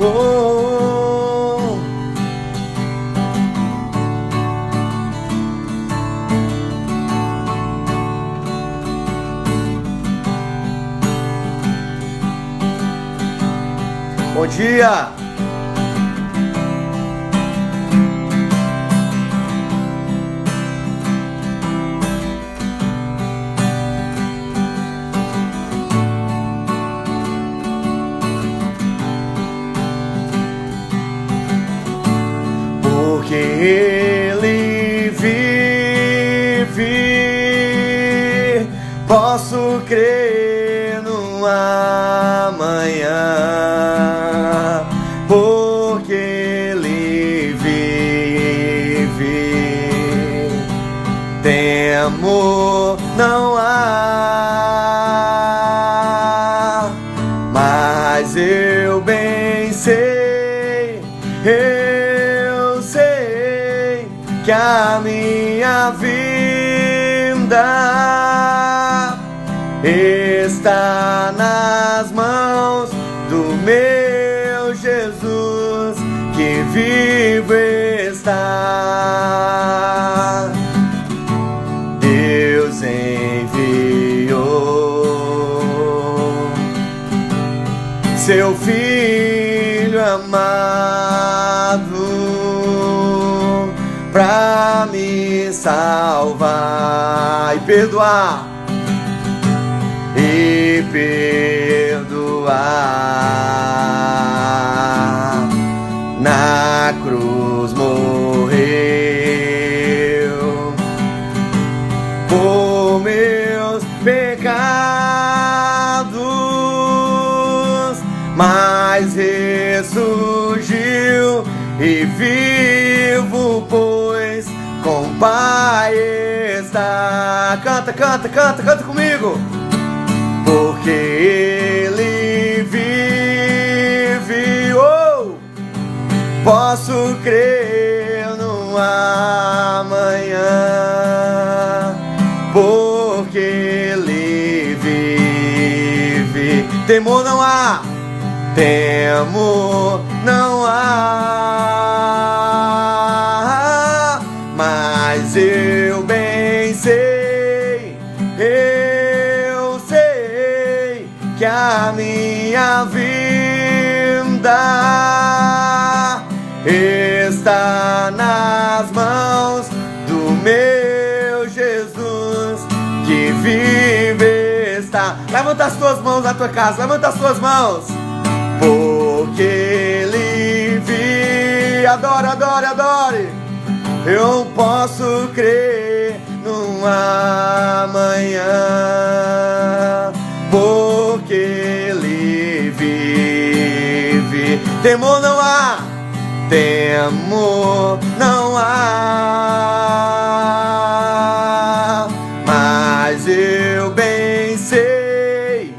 Oh, bom dia. Porque Ele vive, posso crer no amanhã. Porque Ele vive, temor não há, mas eu bem sei, eu sei que a minha vida está nas mãos do meu Jesus, que vivo está. Deus enviou seu Filho amado pra me salvar e perdoar, na cruz morreu por meus pecados, mas ressurgiu e vivo, pois com o Pai está. Canta, canta, canta, canta comigo. Porque Ele vive, oh, posso crer no amanhã. Porque Ele vive, temor não há, temor não há, mas eu bem sei, eu sei que a minha vida está nas mãos do meu Jesus, que vive está. Levanta as tuas mãos na tua casa, levanta as tuas mãos. Porque Ele vive, adore, adore, adore. Eu posso crer no amanhã, porque Ele vive. Temor não há, temor não há, mas eu bem sei,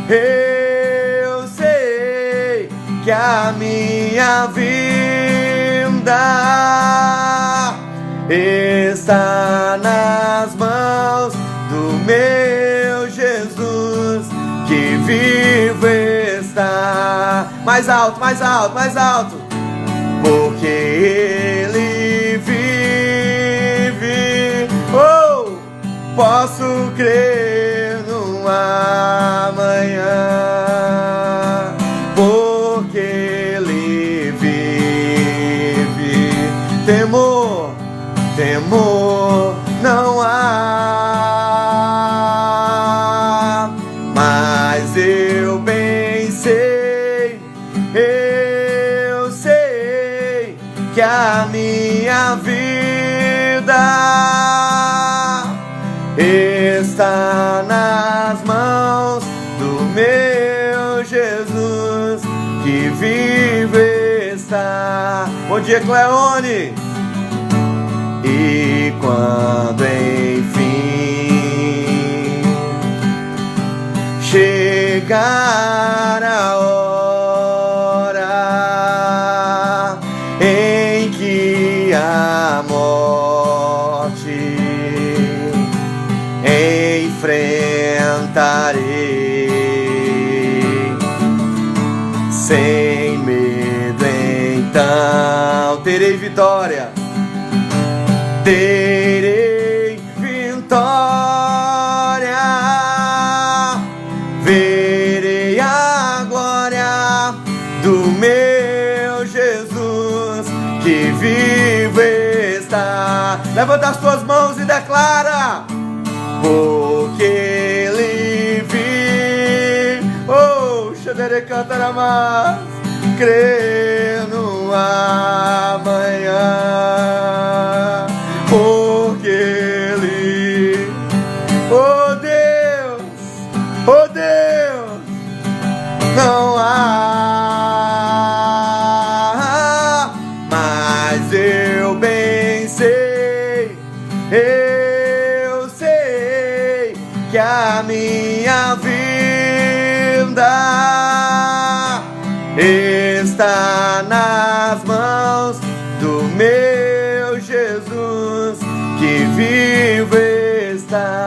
eu sei que a minha vida está nas mãos do meu Jesus, que vivo está. Mais alto, mais alto, mais alto. Porque Ele vive, oh, posso crer no amanhã. Porque Ele vive, temor, temor não há, mas eu bem sei, eu sei que a minha vida está nas mãos do meu Jesus, que vive está. Bom dia, Cleone. E quando enfim chegar a hora em que a morte enfrentarei sem medo terei vitória. Terei vitória. Verei a glória do meu Jesus que vivo está. Levanta as tuas mãos e declara: porque ele vive. Oh, Xadere Cantaramas, crê no amanhã. Porque ele, oh Deus, não há, mas eu bem sei, eu sei que a minha vida está nas mãos do meu Jesus que vivo está.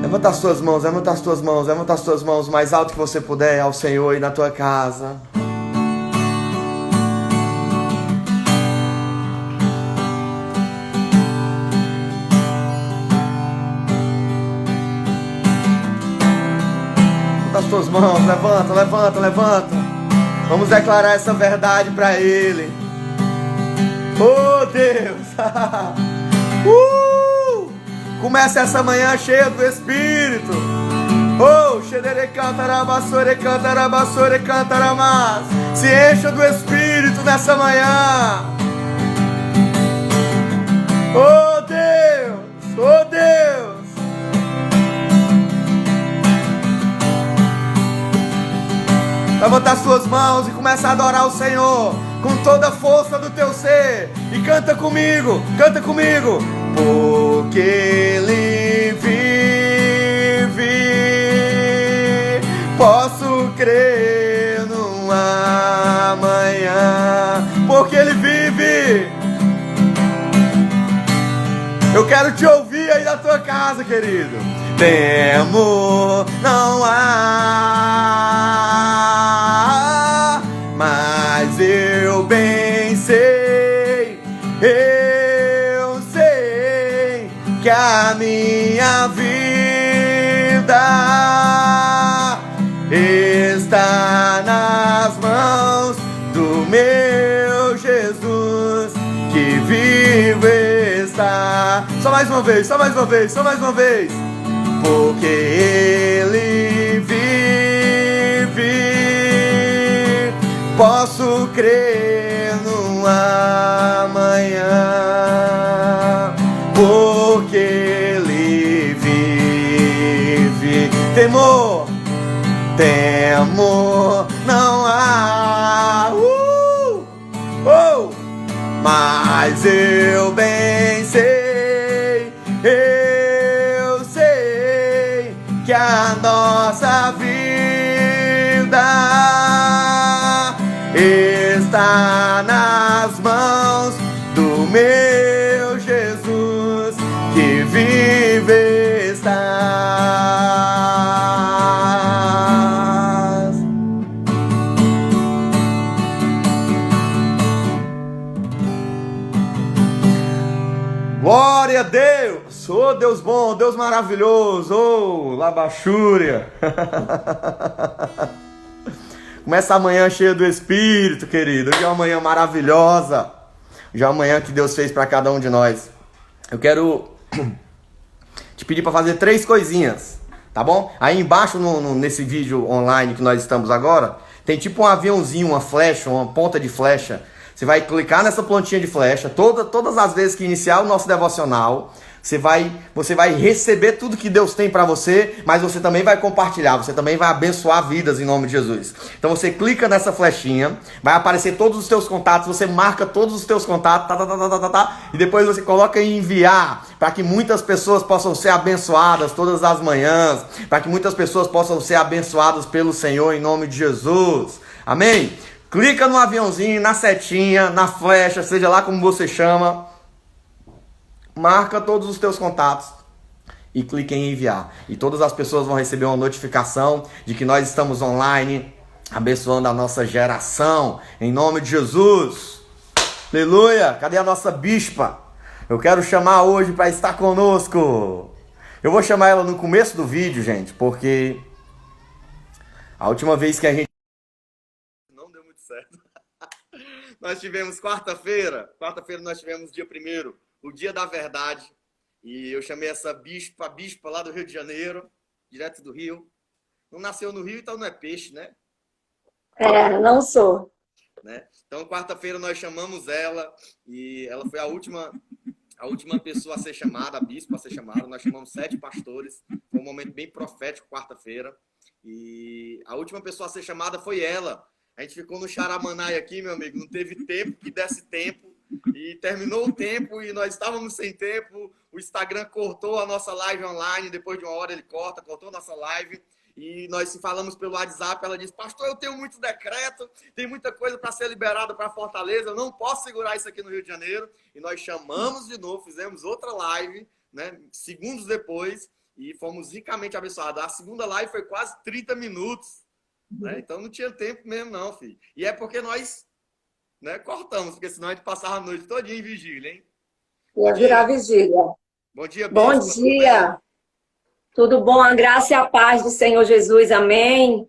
Levanta as tuas mãos, levanta as tuas mãos, levanta as tuas mãos o mais alto que você puder ao Senhor e na tua casa. Levanta as tuas mãos, levanta, levanta, levanta. Vamos declarar essa verdade para Ele. Oh Deus! Comece essa manhã cheia do Espírito. Oh, Xedere Cantarabassore Cantarabassore Cantaramas. Se encha do Espírito nessa manhã. Oh Deus! Oh Deus! Levanta as suas mãos e começa a adorar o Senhor com toda a força do teu ser. E canta comigo, canta comigo. Porque Ele vive, posso crer no amanhã. Porque Ele vive. Eu quero te ouvir aí da tua casa, querido. Temor não há, mas eu bem sei, eu sei que a minha vida está nas mãos do meu Jesus que vivo está. Só mais uma vez, só mais uma vez, só mais uma vez. Porque Ele vive, posso crer no amanhã. Porque Ele vive. Temor, temor não há. Mas eu bem sei, eu sei que a nossa vida está nas mãos do meu Jesus que vive está. Glória a Deus! Oh Deus bom, Deus maravilhoso! Oh, Labachúria! Começa amanhã cheia do Espírito, querido. Hoje é uma manhã maravilhosa. Hoje é uma manhã que Deus fez para cada um de nós. Eu quero te pedir para fazer 3 coisinhas, tá bom? Aí embaixo nesse vídeo online que nós estamos agora, tem tipo um aviãozinho, uma flecha, uma ponta de flecha. Você vai clicar nessa pontinha de flecha, todas as vezes que iniciar o nosso devocional, você vai receber tudo que Deus tem para você, mas você também vai compartilhar, você também vai abençoar vidas em nome de Jesus. Então você clica nessa flechinha, vai aparecer todos os teus contatos, você marca todos os teus contatos, e depois você coloca em enviar, para que muitas pessoas possam ser abençoadas todas as manhãs, para que muitas pessoas possam ser abençoadas pelo Senhor em nome de Jesus. Amém? Clica no aviãozinho, na setinha, na flecha, seja lá como você chama. Marca todos os teus contatos e clica em enviar. E todas as pessoas vão receber uma notificação de que nós estamos online abençoando a nossa geração, em nome de Jesus. Aleluia! Cadê a nossa bispa? Eu quero chamar hoje para estar conosco. Eu vou chamar ela no começo do vídeo, gente, porque a última vez que a gente não deu muito certo. Nós tivemos quarta-feira nós tivemos dia 1º, o dia da verdade, e eu chamei essa bispa lá do Rio de Janeiro, direto do Rio. Não nasceu no Rio, então não é peixe, né? Não sou. Né? Então, quarta-feira nós chamamos ela, e ela foi a última pessoa a ser chamada, a bispa a ser chamada. Nós chamamos 7 pastores, foi um momento bem profético, quarta-feira, e a última pessoa a ser chamada foi ela. A gente ficou no Xaramanai aqui, meu amigo, não teve tempo que desse tempo, e terminou o tempo e nós estávamos sem tempo. O Instagram cortou a nossa live online, depois de uma hora ele cortou a nossa live, e nós se falamos pelo WhatsApp. Ela disse: pastor, eu tenho muito decreto, tem muita coisa para ser liberada para Fortaleza, eu não posso segurar isso aqui no Rio de Janeiro. E nós chamamos de novo, fizemos outra live, né, segundos depois, e fomos ricamente abençoados. A segunda live foi quase 30 minutos. Né? Então não tinha tempo mesmo não, filho. E é porque nós, né, cortamos, porque senão a gente passava a noite todinha em vigília, hein? Ia virar vigília. Bom dia, Bom bispa. dia. Tudo bom? A graça e a paz do Senhor Jesus. Amém.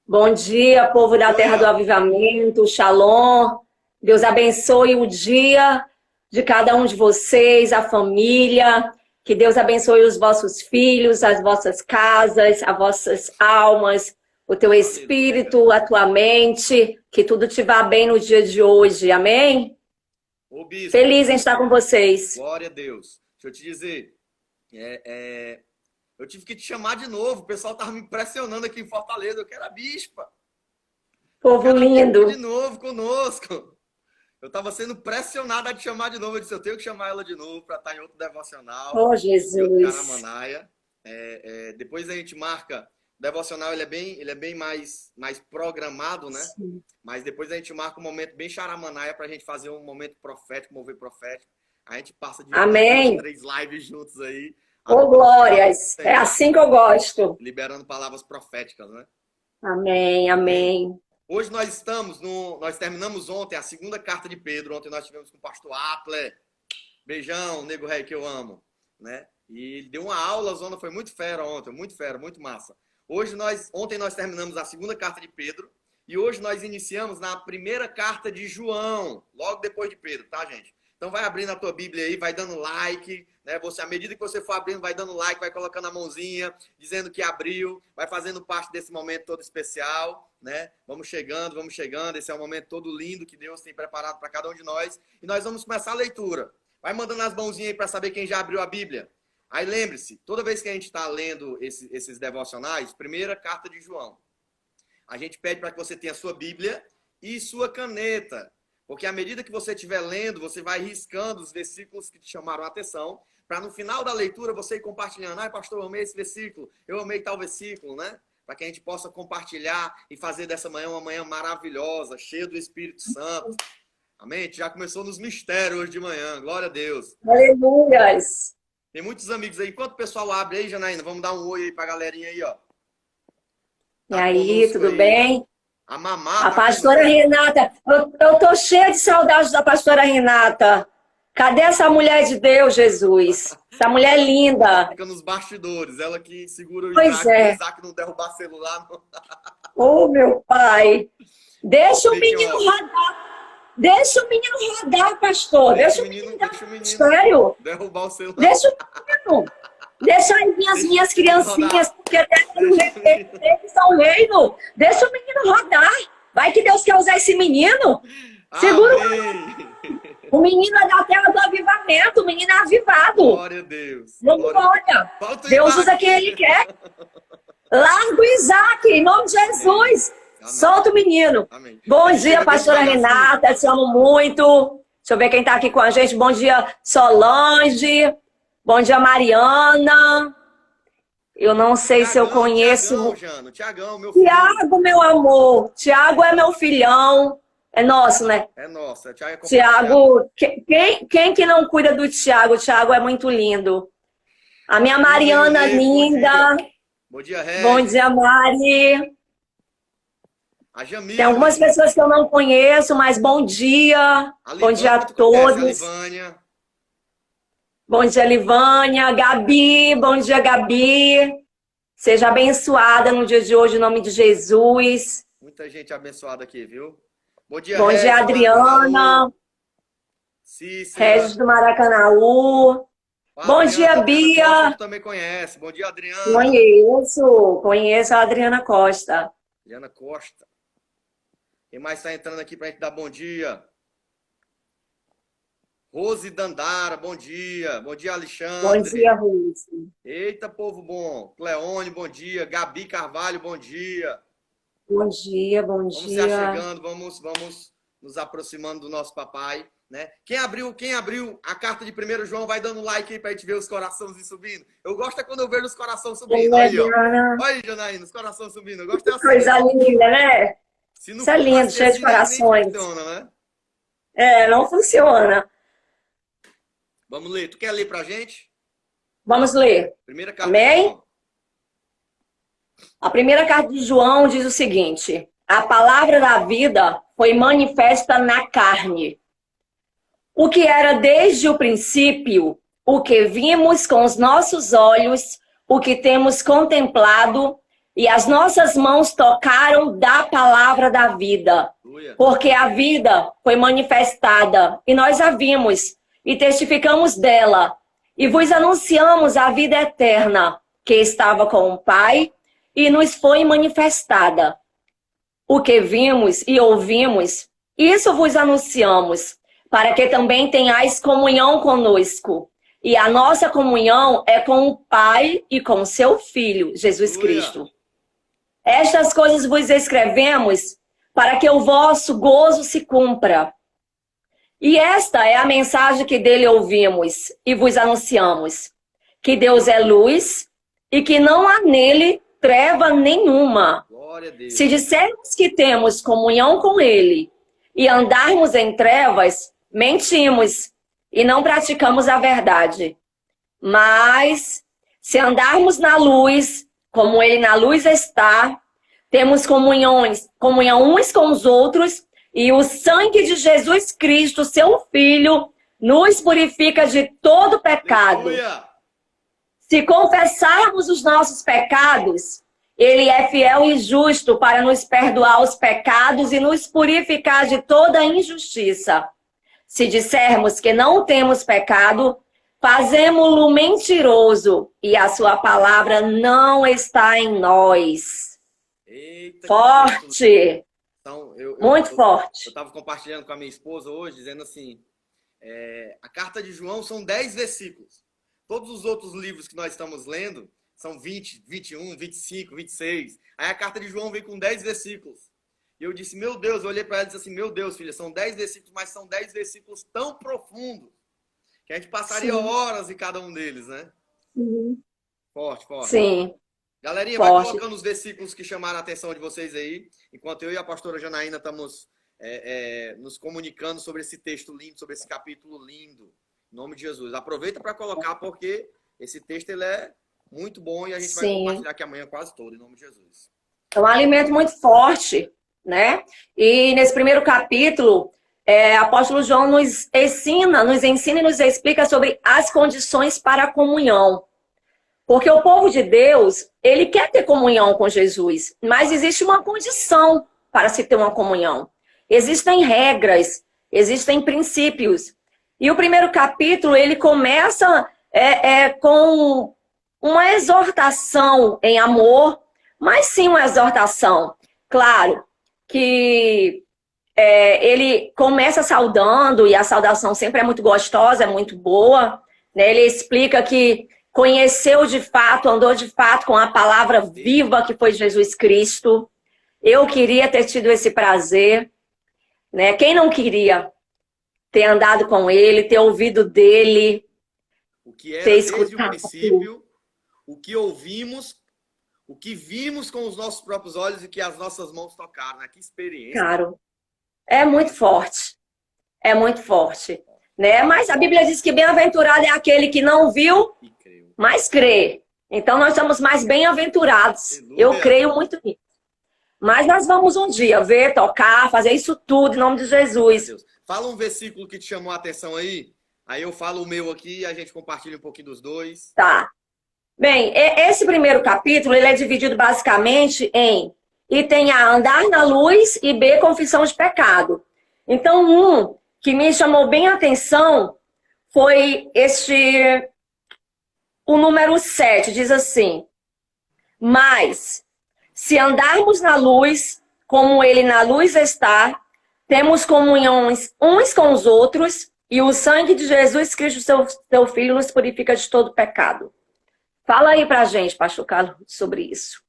Bom dia, povo da Terra do Avivamento. Shalom. Deus abençoe o dia de cada um de vocês, a família. Que Deus abençoe os vossos filhos, as vossas casas, as vossas almas, o teu espírito, a tua mente, que tudo te vá bem no dia de hoje, amém? Ô, bispo, feliz em estar com vocês. Glória a Deus. Deixa eu te dizer, eu tive que te chamar de novo, o pessoal estava me pressionando aqui em Fortaleza, eu quero a bispa. Povo lindo. De novo conosco. Eu estava sendo pressionado a te chamar de novo, eu disse: eu tenho que chamar ela de novo para estar em outro devocional. Oh, Jesus. Caramanaia. Depois a gente marca. O devocional ele é bem mais programado, né? Sim. Mas depois a gente marca um momento bem charamanaia para a gente fazer um momento profético, mover profético. A gente passa de 3 lives juntos aí. Oh, glórias! É assim que eu gosto. Liberando palavras proféticas, né? Amém, amém. Hoje nós terminamos ontem a segunda carta de Pedro. Ontem nós tivemos com o pastor Apler. Beijão, nego rei que eu amo, né? E ele deu uma aula, zona, foi muito fera ontem, muito fera, muito massa. Ontem nós terminamos a segunda carta de Pedro e hoje nós iniciamos na primeira carta de João, logo depois de Pedro, tá, gente? Então vai abrindo a tua Bíblia aí, vai dando like, né? À medida que você for abrindo, vai dando like, vai colocando a mãozinha, dizendo que abriu, vai fazendo parte desse momento todo especial, né? Vamos chegando, esse é um momento todo lindo que Deus tem preparado para cada um de nós. E nós vamos começar a leitura. Vai mandando as mãozinhas aí para saber quem já abriu a Bíblia. Aí lembre-se, toda vez que a gente está lendo esses devocionais, primeira carta de João, a gente pede para que você tenha sua Bíblia e sua caneta. Porque à medida que você estiver lendo, você vai riscando os versículos que te chamaram a atenção, para no final da leitura você ir compartilhando. Ai, pastor, eu amei esse versículo, eu amei tal versículo, né? Para que a gente possa compartilhar e fazer dessa manhã uma manhã maravilhosa, cheia do Espírito Santo. Amém? A gente já começou nos mistérios hoje de manhã, glória a Deus. Aleluias. Tem muitos amigos aí. Enquanto o pessoal abre aí, Janaína, vamos dar um oi aí pra galerinha aí, ó. E aí, tudo bem? A Mamá. A pastora Renata. Eu tô cheia de saudade da pastora Renata. Cadê essa mulher de Deus, Jesus? Essa mulher linda. Fica nos bastidores. Ela que segura o Isaac. O Isaac não derrubar celular. Oh, meu pai. Deixa o menino rodar. Deixa o menino rodar, pastor. Deixa o menino sério. Derrubar o celular. Deixa o menino. Deixa aí as minhas criancinhas, porque eles são reino. Deixa o menino rodar. Vai que Deus quer usar esse menino. Segura o menino é da terra do avivamento. O menino é avivado. Glória a Deus. Glória. Deus usa quem ele quer. Larga o Isaac, em nome de Jesus. Amém. Solta o menino. Amém. Bom dia, pastora Renata. Te amo muito. Deixa eu ver quem tá aqui com a gente. Bom dia, Solange. Bom dia, Mariana. Eu não sei se eu conheço. Tiagão, meu filho. Tiago, meu amor. Tiago é meu filhão. É nosso, né? É nosso. Tiago, quem que não cuida do Tiago? O Tiago é muito lindo. A minha Mariana linda. Bom dia, Ré. Bom dia, Mari. A Jamila. Tem algumas pessoas que eu não conheço, mas bom dia. Bom dia a todos. A Livânia. Bom dia, Livânia. Gabi, bom dia, Gabi. Seja abençoada no dia de hoje, em nome de Jesus. Muita gente abençoada aqui, viu? Bom dia, bom dia, Adriana. Cícera. Regis do Maracanaú. Bom dia, Bia. Você também conhece. Bom dia, Adriana. Conheço a Adriana Costa. Adriana Costa. Quem mais está entrando aqui para a gente dar bom dia? Rose Dandara, bom dia. Bom dia, Alexandre. Bom dia, Rose. Eita, povo bom. Cleone, bom dia. Gabi Carvalho, bom dia. Bom dia, bom dia. Vamos se achegando, vamos nos aproximando do nosso papai, né? Quem abriu a carta de 1 João vai dando like aí pra gente ver os corações subindo. Eu gosto é quando eu vejo os corações subindo. Olha aí, ó. Olha aí, Janaína, os corações subindo. Eu gosto assim. Coisa linda, né? Isso é lindo, cheio de corações. Não funciona, né? Não funciona. Vamos ler. Tu quer ler pra gente? Vamos ler. Primeira carta. Amém? A primeira carta de João diz o seguinte: a palavra da vida foi manifesta na carne. O que era desde o princípio, o que vimos com os nossos olhos, o que temos contemplado, e as nossas mãos tocaram da palavra da vida. Porque a vida foi manifestada, e nós a vimos, e testificamos dela, e vos anunciamos a vida eterna, que estava com o Pai, e nos foi manifestada. O que vimos e ouvimos, isso vos anunciamos, para que também tenhais comunhão conosco. E a nossa comunhão é com o Pai e com seu Filho, Jesus Cristo. Estas coisas vos escrevemos para que o vosso gozo se cumpra. E esta é a mensagem que dele ouvimos e vos anunciamos: que Deus é luz e que não há nele treva nenhuma. Glória a Deus. Se dissermos que temos comunhão com ele e andarmos em trevas, mentimos e não praticamos a verdade. Mas, se andarmos na luz, como ele na luz está, temos comunhão uns com os outros, e o sangue de Jesus Cristo, seu Filho, nos purifica de todo pecado. Aleluia. Se confessarmos os nossos pecados, ele é fiel e justo para nos perdoar os pecados e nos purificar de toda injustiça. Se dissermos que não temos pecado, fazemo-lo mentiroso e a sua palavra não está em nós. Eita, forte! Então, muito forte. Eu estava compartilhando com a minha esposa hoje, dizendo assim, a carta de João são 10 versículos. Todos os outros livros que nós estamos lendo são 20, 21, 25, 26. Aí a carta de João vem com 10 versículos. E eu disse, meu Deus, eu olhei para ela e disse assim, meu Deus, filha, são 10 versículos, mas são 10 versículos tão profundos que a gente passaria horas em cada um deles, né? Uhum. Forte, forte. Sim. Galerinha, vai colocando os versículos que chamaram a atenção de vocês aí, enquanto eu e a pastora Janaína estamos nos comunicando sobre esse texto lindo, sobre esse capítulo lindo, em nome de Jesus. Aproveita para colocar, porque esse texto ele é muito bom e a gente vai compartilhar aqui amanhã quase todo, em nome de Jesus. É um alimento muito forte, né? E nesse primeiro capítulo, o apóstolo João nos ensina e nos explica sobre as condições para a comunhão. Porque o povo de Deus, ele quer ter comunhão com Jesus, mas existe uma condição para se ter uma comunhão. Existem regras, existem princípios. E o primeiro capítulo, ele começa com uma exortação em amor, mas sim uma exortação. Claro que ele começa saudando, e a saudação sempre é muito gostosa, é muito boa, né? Ele explica que conheceu de fato, andou de fato com a palavra viva que foi Jesus Cristo. Eu queria ter tido esse prazer, né? Quem não queria ter andado com ele, ter ouvido dele, o que era ter escutado desde o princípio, o que ouvimos, o que vimos com os nossos próprios olhos e que as nossas mãos tocaram, né? Que experiência. Claro, é muito forte, né? Mas a Bíblia diz que bem-aventurado é aquele que não viu, mas crê. Então nós somos mais bem-aventurados. Eu creio muito nisso. Mas nós vamos um dia ver, tocar, fazer isso tudo em nome de Jesus. Deus. Fala um versículo que te chamou a atenção aí. Aí eu falo o meu aqui e a gente compartilha um pouquinho dos dois. Tá. Bem, esse primeiro capítulo, ele é dividido basicamente em item A, andar na luz, e B, confissão de pecado. Então, um que me chamou bem a atenção foi o número 7, diz assim: mas, se andarmos na luz, como ele na luz está, temos comunhões uns com os outros, e o sangue de Jesus Cristo, seu Filho, nos purifica de todo pecado. Fala aí pra gente, pastor Carlos, sobre isso.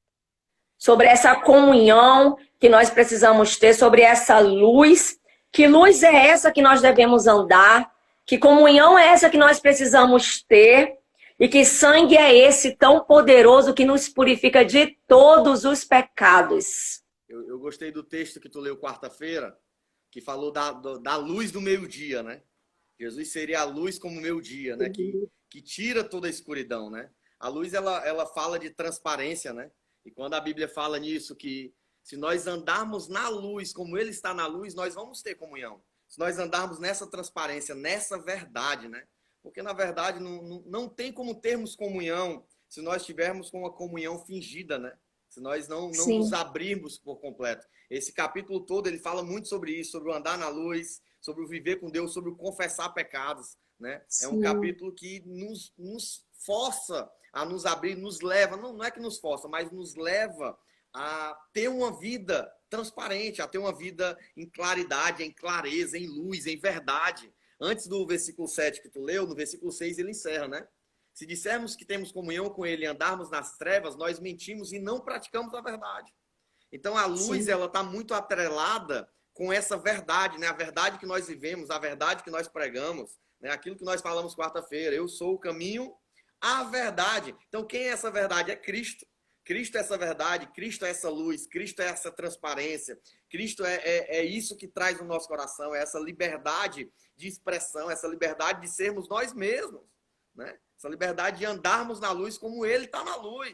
Sobre essa comunhão que nós precisamos ter, sobre essa luz. Que luz é essa que nós devemos andar? Que comunhão é essa que nós precisamos ter? E que sangue é esse tão poderoso que nos purifica de todos os pecados? Eu gostei do texto que tu leu quarta-feira, que falou da luz do meio-dia, né? Jesus seria a luz como o meio-dia, né? Que tira toda a escuridão, né? A luz, ela fala de transparência, né? E quando a Bíblia fala nisso, que se nós andarmos na luz como Ele está na luz, nós vamos ter comunhão. Se nós andarmos nessa transparência, nessa verdade, né? Porque, na verdade, não tem como termos comunhão se nós estivermos com uma comunhão fingida, né? Se nós não nos abrirmos por completo. Esse capítulo todo, ele fala muito sobre isso, sobre o andar na luz, sobre o viver com Deus, sobre o confessar pecados, né? Sim. É um capítulo que nos força a nos abrir, nos leva, não é que nos força, mas nos leva a ter uma vida transparente, a ter uma vida em claridade, em clareza, em luz, em verdade. Antes do versículo 7 que tu leu, no versículo 6 ele encerra, né? Se dissermos que temos comunhão com ele e andarmos nas trevas, nós mentimos e não praticamos a verdade. Então a luz, ela está muito atrelada com essa verdade, né? A verdade que nós vivemos, a verdade que nós pregamos, né? Aquilo que nós falamos quarta-feira. Eu sou o caminho, a verdade. Então quem é essa verdade? É Cristo. Cristo é essa verdade, Cristo é essa luz, Cristo é essa transparência, Cristo é isso que traz no nosso coração, é essa liberdade de expressão, essa liberdade de sermos nós mesmos, né? Essa liberdade de andarmos na luz como Ele está na luz,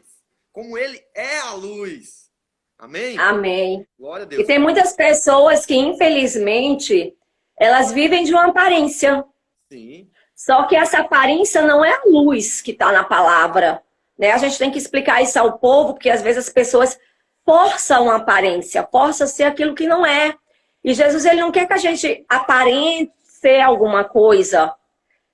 como Ele é a luz. Amém? Amém. Glória a Deus. E tem muitas pessoas que, infelizmente, elas vivem de uma aparência. Sim. Só que essa aparência não é a luz que está na palavra. Né? A gente tem que explicar isso ao povo, porque às vezes as pessoas forçam a aparência, forçam ser aquilo que não é. E Jesus, ele não quer que a gente aparente ser alguma coisa.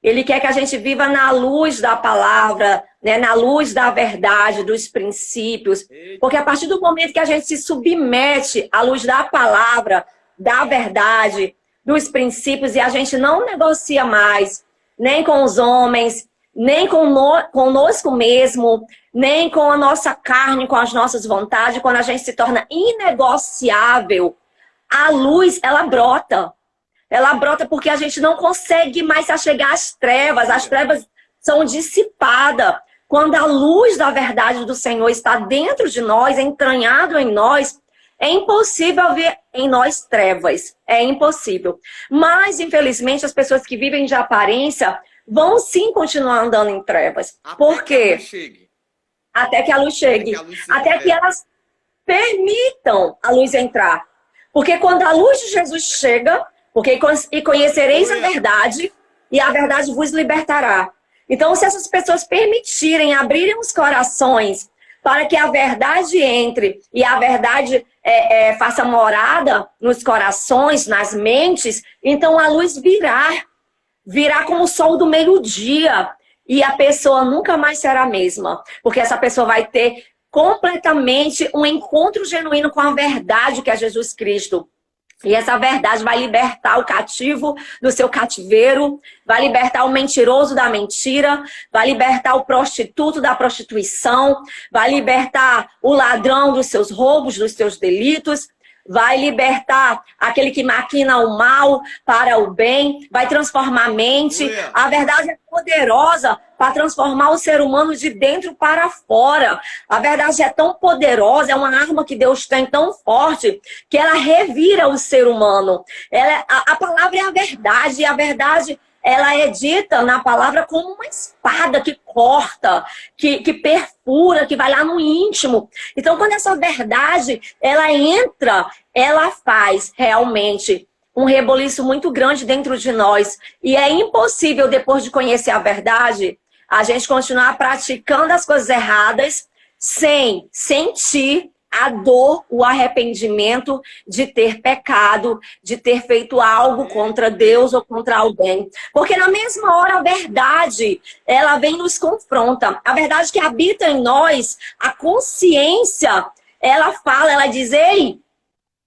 Ele quer que a gente viva na luz da palavra, né? Na luz da verdade, dos princípios. Porque a partir do momento que a gente se submete à luz da palavra, da verdade, dos princípios, e a gente não negocia mais, nem com os homens, nem conosco mesmo, nem com a nossa carne, com as nossas vontades, quando a gente se torna inegociável, a luz, ela brota. Ela brota porque a gente não consegue mais se achegar às trevas. As trevas são dissipadas. Quando a luz da verdade do Senhor está dentro de nós, entranhado em nós, é impossível ver em nós trevas. É impossível. Mas, infelizmente, as pessoas que vivem de aparência vão sim continuar andando em trevas. Por quê? Até que a luz chegue. Até que elas permitam a luz entrar. Porque quando a luz de Jesus chega, e conhecereis a verdade, e a verdade vos libertará. Então, se essas pessoas permitirem, abrirem os corações para que a verdade entre e a verdade faça morada nos corações, nas mentes, então a luz virá como o sol do meio-dia. E a pessoa nunca mais será a mesma. Porque essa pessoa vai ter completamente um encontro genuíno com a verdade que é Jesus Cristo. E essa verdade vai libertar o cativo do seu cativeiro, vai libertar o mentiroso da mentira, vai libertar o prostituto da prostituição, vai libertar o ladrão dos seus roubos, dos seus delitos, vai libertar aquele que maquina o mal para o bem, vai transformar a mente. A verdade é poderosa para transformar o ser humano de dentro para fora. A verdade é tão poderosa, é uma arma que Deus tem tão forte, que ela revira o ser humano. A palavra é a verdade, e a verdade ela é dita na palavra como uma espada que corta, que perfura, que vai lá no íntimo. Então, quando essa verdade, ela entra, ela faz realmente um reboliço muito grande dentro de nós. E é impossível, depois de conhecer a verdade, a gente continuar praticando as coisas erradas sem sentir a dor, o arrependimento de ter pecado, de ter feito algo contra Deus ou contra alguém. Porque na mesma hora a verdade, ela vem e nos confronta. A verdade que habita em nós, a consciência, ela fala, ela diz, ei,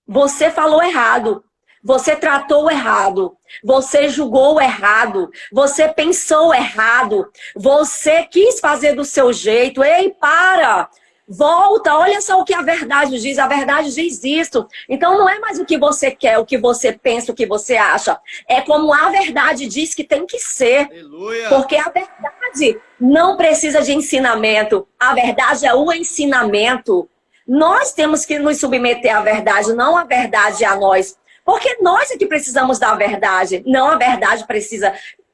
você falou errado. Você tratou errado, você julgou errado, você pensou errado, você quis fazer do seu jeito. Ei, para! Volta, olha só o que a verdade diz isso. Então não é mais o que você quer, o que você pensa, o que você acha. É como a verdade diz que tem que ser. Aleluia. Porque a verdade não precisa de ensinamento. A verdade é o ensinamento. Nós temos que nos submeter à verdade, não a verdade a nós. Porque nós é que precisamos da verdade, não a verdade precisa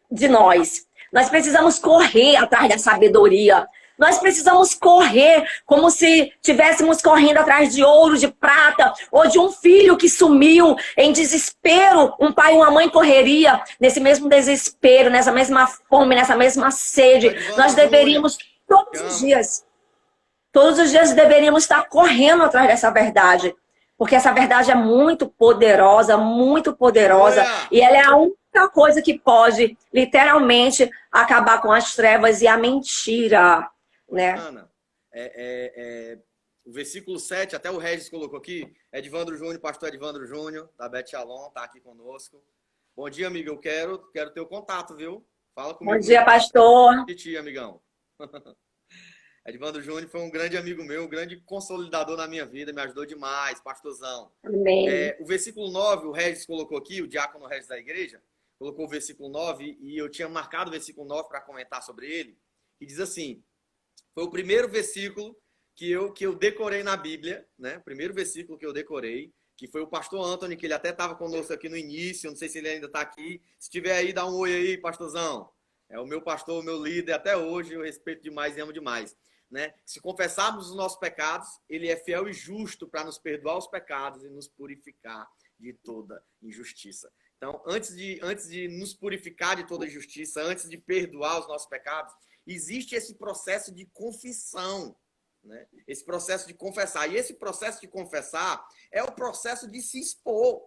de nós. Nós precisamos correr atrás da sabedoria. Nós precisamos correr como se estivéssemos correndo atrás de ouro, de prata, ou de um filho que sumiu em desespero. Um pai e uma mãe correria nesse mesmo desespero, nessa mesma fome, nessa mesma sede. Nós deveríamos todos os dias deveríamos estar correndo atrás dessa verdade. Porque essa verdade é muito poderosa, e ela é a única coisa que pode, literalmente, acabar com as trevas e a mentira, né? Ana, o versículo 7, até o Regis colocou aqui, Edvandro Júnior, pastor Edvandro Júnior, da Bet Shalom, tá aqui conosco. Bom dia, amiga, eu quero ter o contato, viu? Fala comigo. Bom dia, pastor. E ti, amigão. Edvandro Júnior foi um grande amigo meu, um grande consolidador na minha vida, me ajudou demais, pastorzão. Amém. O versículo 9, o Regis colocou aqui, o diácono Regis da igreja, colocou o versículo 9, e eu tinha marcado o versículo 9 para comentar sobre ele, e diz assim, foi o primeiro versículo que eu decorei na Bíblia, né? O primeiro versículo que eu decorei, que foi o pastor Anthony, que ele até estava conosco aqui no início, não sei se ele ainda está aqui. Se estiver aí, dá um oi aí, pastorzão. É o meu pastor, o meu líder, até hoje, eu respeito demais e amo demais. Né? Se confessarmos os nossos pecados, ele é fiel e justo para nos perdoar os pecados e nos purificar de toda injustiça. Então, antes de nos purificar de toda injustiça, antes de perdoar os nossos pecados, existe esse processo de confissão, né? Esse processo de confessar. E esse processo de confessar é o processo de se expor,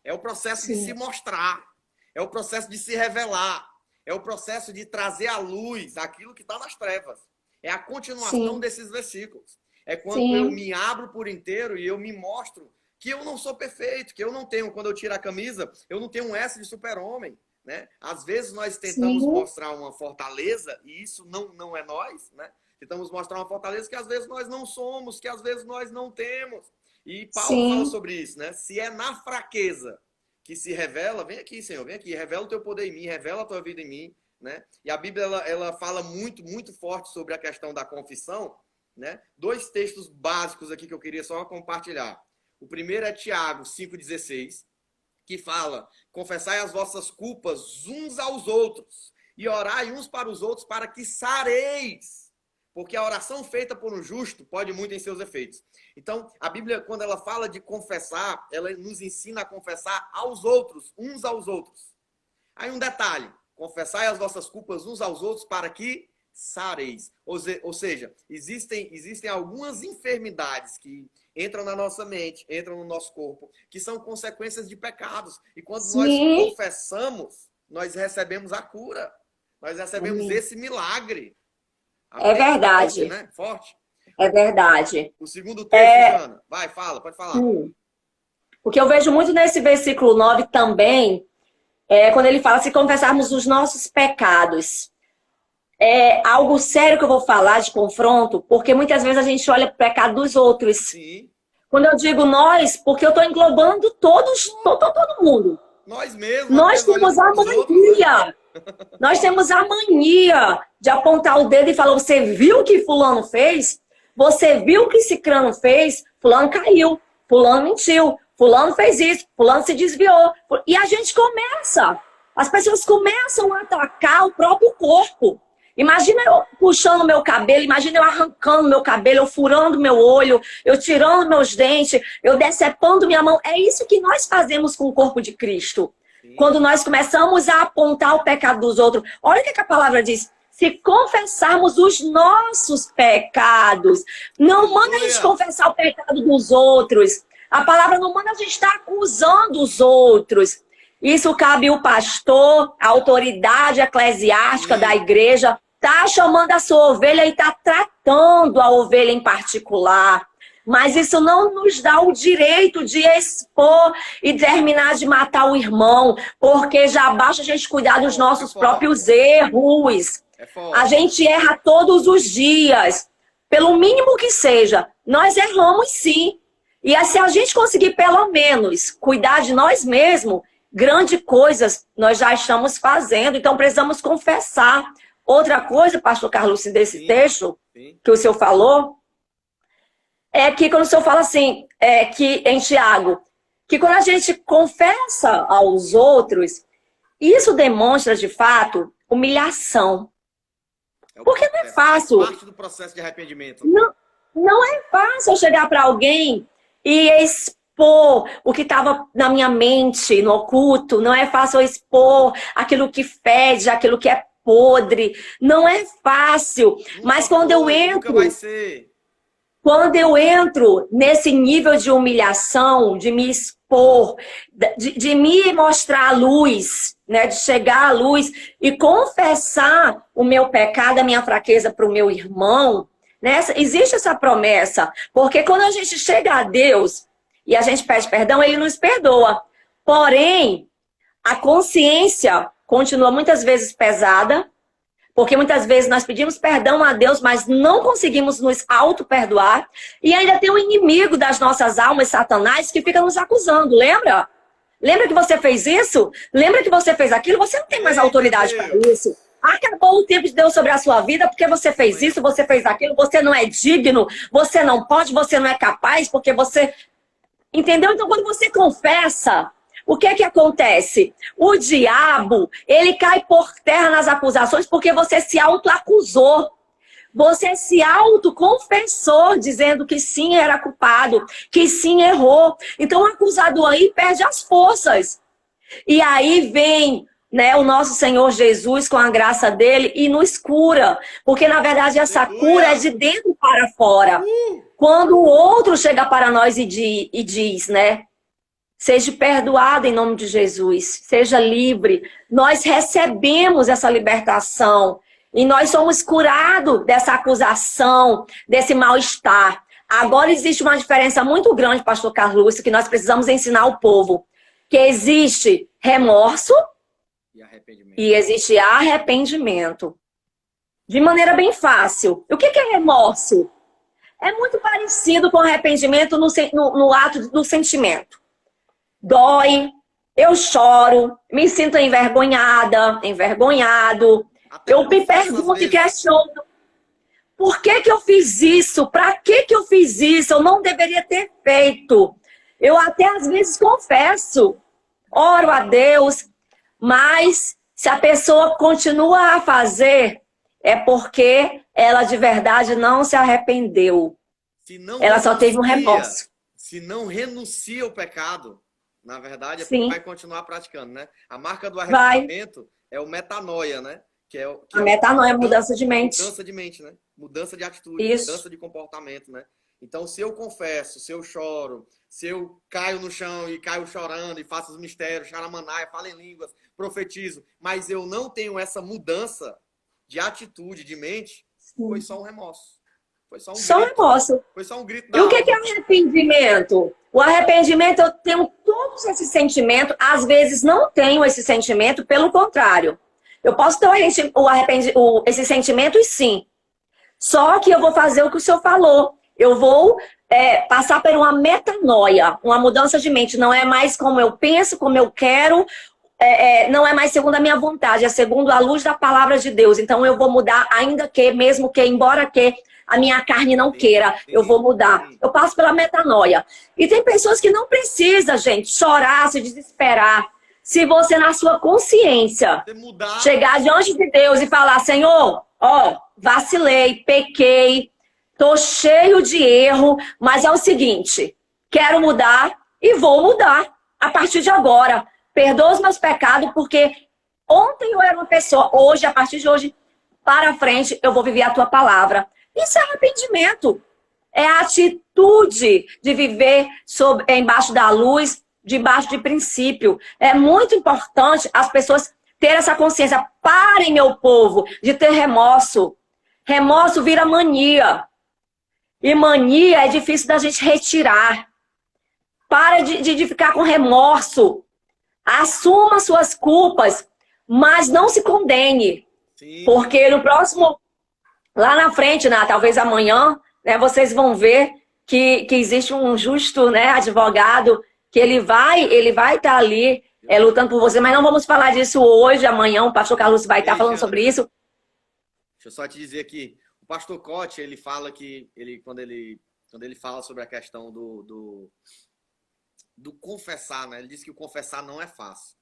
é o processo de se mostrar, é o processo de se revelar, é o processo de trazer à luz aquilo que está nas trevas. É a continuação desses versículos. É quando eu me abro por inteiro e eu me mostro que eu não sou perfeito, que eu não tenho, quando eu tiro a camisa, eu não tenho um S de super-homem. Né? Às vezes nós tentamos mostrar uma fortaleza, e isso não é nós, né? Tentamos mostrar uma fortaleza que às vezes nós não somos, que às vezes nós não temos. E Paulo fala sobre isso, né? Se é na fraqueza que se revela, vem aqui, Senhor, vem aqui, revela o teu poder em mim, revela a tua vida em mim. Né? E a Bíblia ela fala muito forte sobre a questão da confissão, né? 2 textos básicos aqui que eu queria só compartilhar. O primeiro é Tiago 5,16, que fala: confessai as vossas culpas uns aos outros e orai uns para os outros para que sareis, porque a oração feita por um justo pode muito em seus efeitos. Então, a Bíblia, quando ela fala de confessar, ela nos ensina a confessar aos outros, uns aos outros. Aí um detalhe: confessai as vossas culpas uns aos outros para que sareis. Ou seja, existem algumas enfermidades que entram na nossa mente, entram no nosso corpo, que são consequências de pecados. E quando nós confessamos, nós recebemos a cura. Nós recebemos esse milagre. É verdade. Forte, né? Forte. É verdade. O segundo texto, Ana. Vai, pode falar. O que eu vejo muito nesse versículo 9 também quando ele fala, se confessarmos os nossos pecados. É algo sério que eu vou falar de confronto, porque muitas vezes a gente olha para o pecado dos outros. Sim. Quando eu digo nós, porque eu estou englobando todo mundo. Nós mesmos. Nós temos a mania. Nós temos a mania de apontar o dedo e falar, você viu o que fulano fez? Você viu o que cicrano fez? Fulano caiu, fulano mentiu. Fulano fez isso, fulano se desviou. E a gente começa As pessoas começam a atacar o próprio corpo. Imagina eu puxando meu cabelo, imagina eu arrancando meu cabelo, eu furando meu olho, eu tirando meus dentes, eu decepando minha mão. É isso que nós fazemos com o corpo de Cristo. Sim. Quando nós começamos a apontar o pecado dos outros. Olha o que a palavra diz. Se confessarmos os nossos pecados, não manda a gente confessar o pecado dos outros. A palavra não manda a gente estar acusando os outros. Isso cabe o pastor, a autoridade eclesiástica da igreja, tá chamando a sua ovelha e tá tratando a ovelha em particular. Mas isso não nos dá o direito de expor e terminar de matar o irmão, porque já basta a gente cuidar dos nossos próprios erros. A gente erra todos os dias, pelo mínimo que seja. Nós erramos sim. E se a gente conseguir pelo menos cuidar de nós mesmos, grandes coisas nós já estamos fazendo. Então precisamos confessar. Outra coisa, pastor Carlos, desse texto que o senhor falou, é que quando o senhor fala assim, que em Tiago, que quando a gente confessa aos outros, isso demonstra de fato humilhação. Porque não é fácil. É parte do processo de arrependimento. Não é fácil eu chegar para alguém e expor o que estava na minha mente, no oculto. Não é fácil eu expor aquilo que fede, aquilo que é podre. Não é fácil. Mas quando eu entro... Quando eu entro nesse nível de humilhação, de me expor, de me mostrar a luz, né, de chegar à luz e confessar o meu pecado, a minha fraqueza para o meu irmão, né, existe essa promessa. Porque quando a gente chega a Deus e a gente pede perdão, Ele nos perdoa. Porém, a consciência continua muitas vezes pesada, porque muitas vezes nós pedimos perdão a Deus, mas não conseguimos nos auto-perdoar. E ainda tem o inimigo das nossas almas, Satanás, que fica nos acusando, lembra? Lembra que você fez isso? Lembra que você fez aquilo? Você não tem mais autoridade para isso. Acabou o tempo de Deus sobre a sua vida porque você fez isso, você fez aquilo, você não é digno, você não pode, você não é capaz, porque você... Entendeu? Então, quando você confessa... O que é que acontece? O diabo, ele cai por terra nas acusações porque você se auto-acusou. Você se auto-confessou, dizendo que sim, era culpado, que sim, errou. Então, o acusador aí perde as forças. E aí vem, né, o nosso Senhor Jesus, com a graça dele, e nos cura. Porque, na verdade, essa cura é de dentro para fora. Quando o outro chega para nós e diz, né? Seja perdoado em nome de Jesus. Seja livre. Nós recebemos essa libertação. E nós somos curados dessa acusação, desse mal-estar. Agora existe uma diferença muito grande, pastor Carlos, que nós precisamos ensinar ao povo. Que existe remorso e existe arrependimento. De maneira bem fácil. O que é remorso? É muito parecido com arrependimento no ato do sentimento. Dói, eu choro, me sinto envergonhada, envergonhado. Eu me pergunto e questiono. Por que eu fiz isso? Para que eu fiz isso? Eu não deveria ter feito. Eu até às vezes confesso, oro a Deus, mas se a pessoa continua a fazer, é porque ela de verdade não se arrependeu. Ela só teve um remorso. Se não renuncia ao pecado, na verdade, vai continuar praticando, né? A marca do arrependimento é o metanoia, né? A metanoia é mudança de mente. Mudança de mente, né? Mudança de atitude, mudança de comportamento, né? Então, se eu confesso, se eu choro, se eu caio no chão e caio chorando e faço os mistérios, xaramanaia, falo em línguas, profetizo, mas eu não tenho essa mudança de atitude, de mente, foi só um remorso. Foi só um remorso. Foi só um grito da alma. E o que é arrependimento? O arrependimento, eu tenho todos esses sentimentos, às vezes não tenho esse sentimento, pelo contrário. Eu posso ter esse sentimento e sim. Só que eu vou fazer o que o senhor falou. Eu vou passar por uma metanoia, uma mudança de mente. Não é mais como eu penso, como eu quero, não é mais segundo a minha vontade, é segundo a luz da palavra de Deus. Então eu vou mudar, ainda que, mesmo que, embora que a minha carne não queira, eu vou mudar. Eu passo pela metanoia. E tem pessoas que não precisam, gente, chorar, se desesperar. se você, na sua consciência, chegar diante de Deus e falar, Senhor, ó, vacilei, pequei, tô cheio de erro, mas é o seguinte, quero mudar e vou mudar a partir de agora. Perdoa os meus pecados, porque ontem eu era uma pessoa, hoje, a partir de hoje, para frente, eu vou viver a tua palavra. Isso é arrependimento. É a atitude de viver embaixo da luz, debaixo de princípio. É muito importante as pessoas terem essa consciência. Parem, meu povo, de ter remorso. Remorso vira mania. E mania é difícil da gente retirar. Para de ficar com remorso. Assuma suas culpas, mas não se condene. Sim. Porque no próximo, lá na frente, né, talvez amanhã, né, vocês vão ver que existe um justo, né, advogado, que ele vai estar ali lutando por você. Mas não vamos falar disso hoje, amanhã o pastor Carlos vai estar falando sobre isso. Deixa eu só te dizer que o pastor Cote, ele fala que, quando ele fala sobre a questão do confessar, né, ele diz que o confessar não é fácil.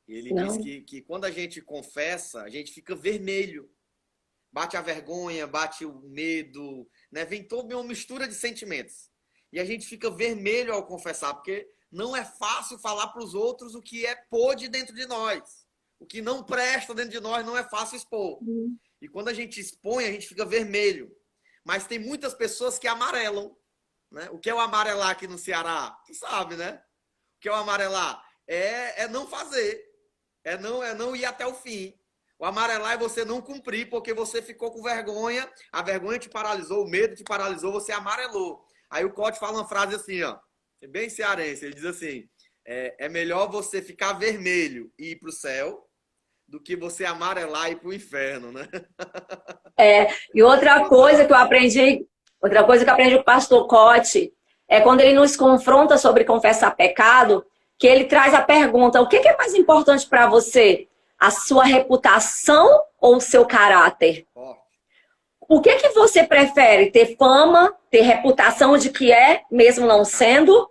Ele diz que quando a gente confessa, a gente fica vermelho. Bate a vergonha, bate o medo, né? Vem toda uma mistura de sentimentos. E a gente fica vermelho ao confessar, porque não é fácil falar para os outros o que é podre dentro de nós. O que não presta dentro de nós não é fácil expor. E quando a gente expõe, a gente fica vermelho. Mas tem muitas pessoas que amarelam, né? O que é o amarelar aqui no Ceará? Tu sabe, né? O que é o amarelar? É não fazer. É não ir até o fim. O amarelar é você não cumprir porque você ficou com vergonha, a vergonha te paralisou, o medo te paralisou, você amarelou. Aí o Cote fala uma frase assim, ó, bem cearense, ele diz assim, é melhor você ficar vermelho e ir para o céu do que você amarelar e ir para o inferno, né? E outra coisa que eu aprendi com o pastor Cote, é quando ele nos confronta sobre confessar pecado, que ele traz a pergunta, o que é mais importante para você? A sua reputação ou o seu caráter? O que você prefere? Ter fama, ter reputação de que é, mesmo não sendo,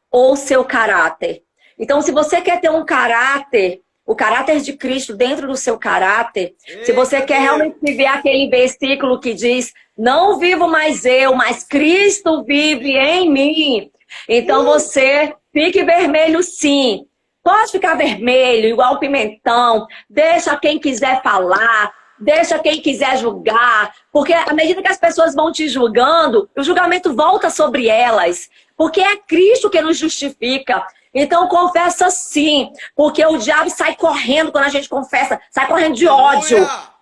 ou o seu caráter? Então, se você quer ter um caráter, o caráter de Cristo dentro do seu caráter, se você quer realmente viver aquele versículo que diz, não vivo mais eu, mas Cristo vive em mim. Então, você fique vermelho sim. Pode ficar vermelho, igual pimentão. Deixa quem quiser falar. Deixa quem quiser julgar. Porque à medida que as pessoas vão te julgando, o julgamento volta sobre elas. Porque é Cristo que nos justifica. Então confessa sim. Porque o diabo sai correndo quando a gente confessa. Sai correndo de ódio.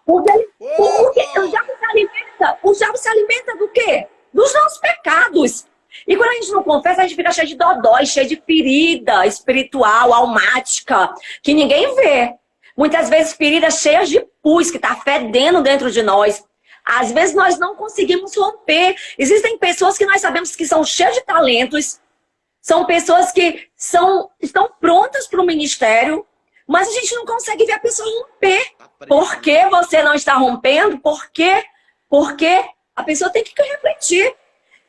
Porque o diabo se alimenta do quê? Dos nossos pecados. E quando a gente não confessa, a gente fica cheio de dodói, cheio de ferida espiritual, almática, que ninguém vê. Muitas vezes feridas cheias de pus, que está fedendo dentro de nós. Às vezes nós não conseguimos romper. Existem pessoas que nós sabemos que são cheias de talentos, são pessoas que estão prontas para o ministério, mas a gente não consegue ver a pessoa romper. Por que você não está rompendo? Por quê? Porque a pessoa tem que refletir.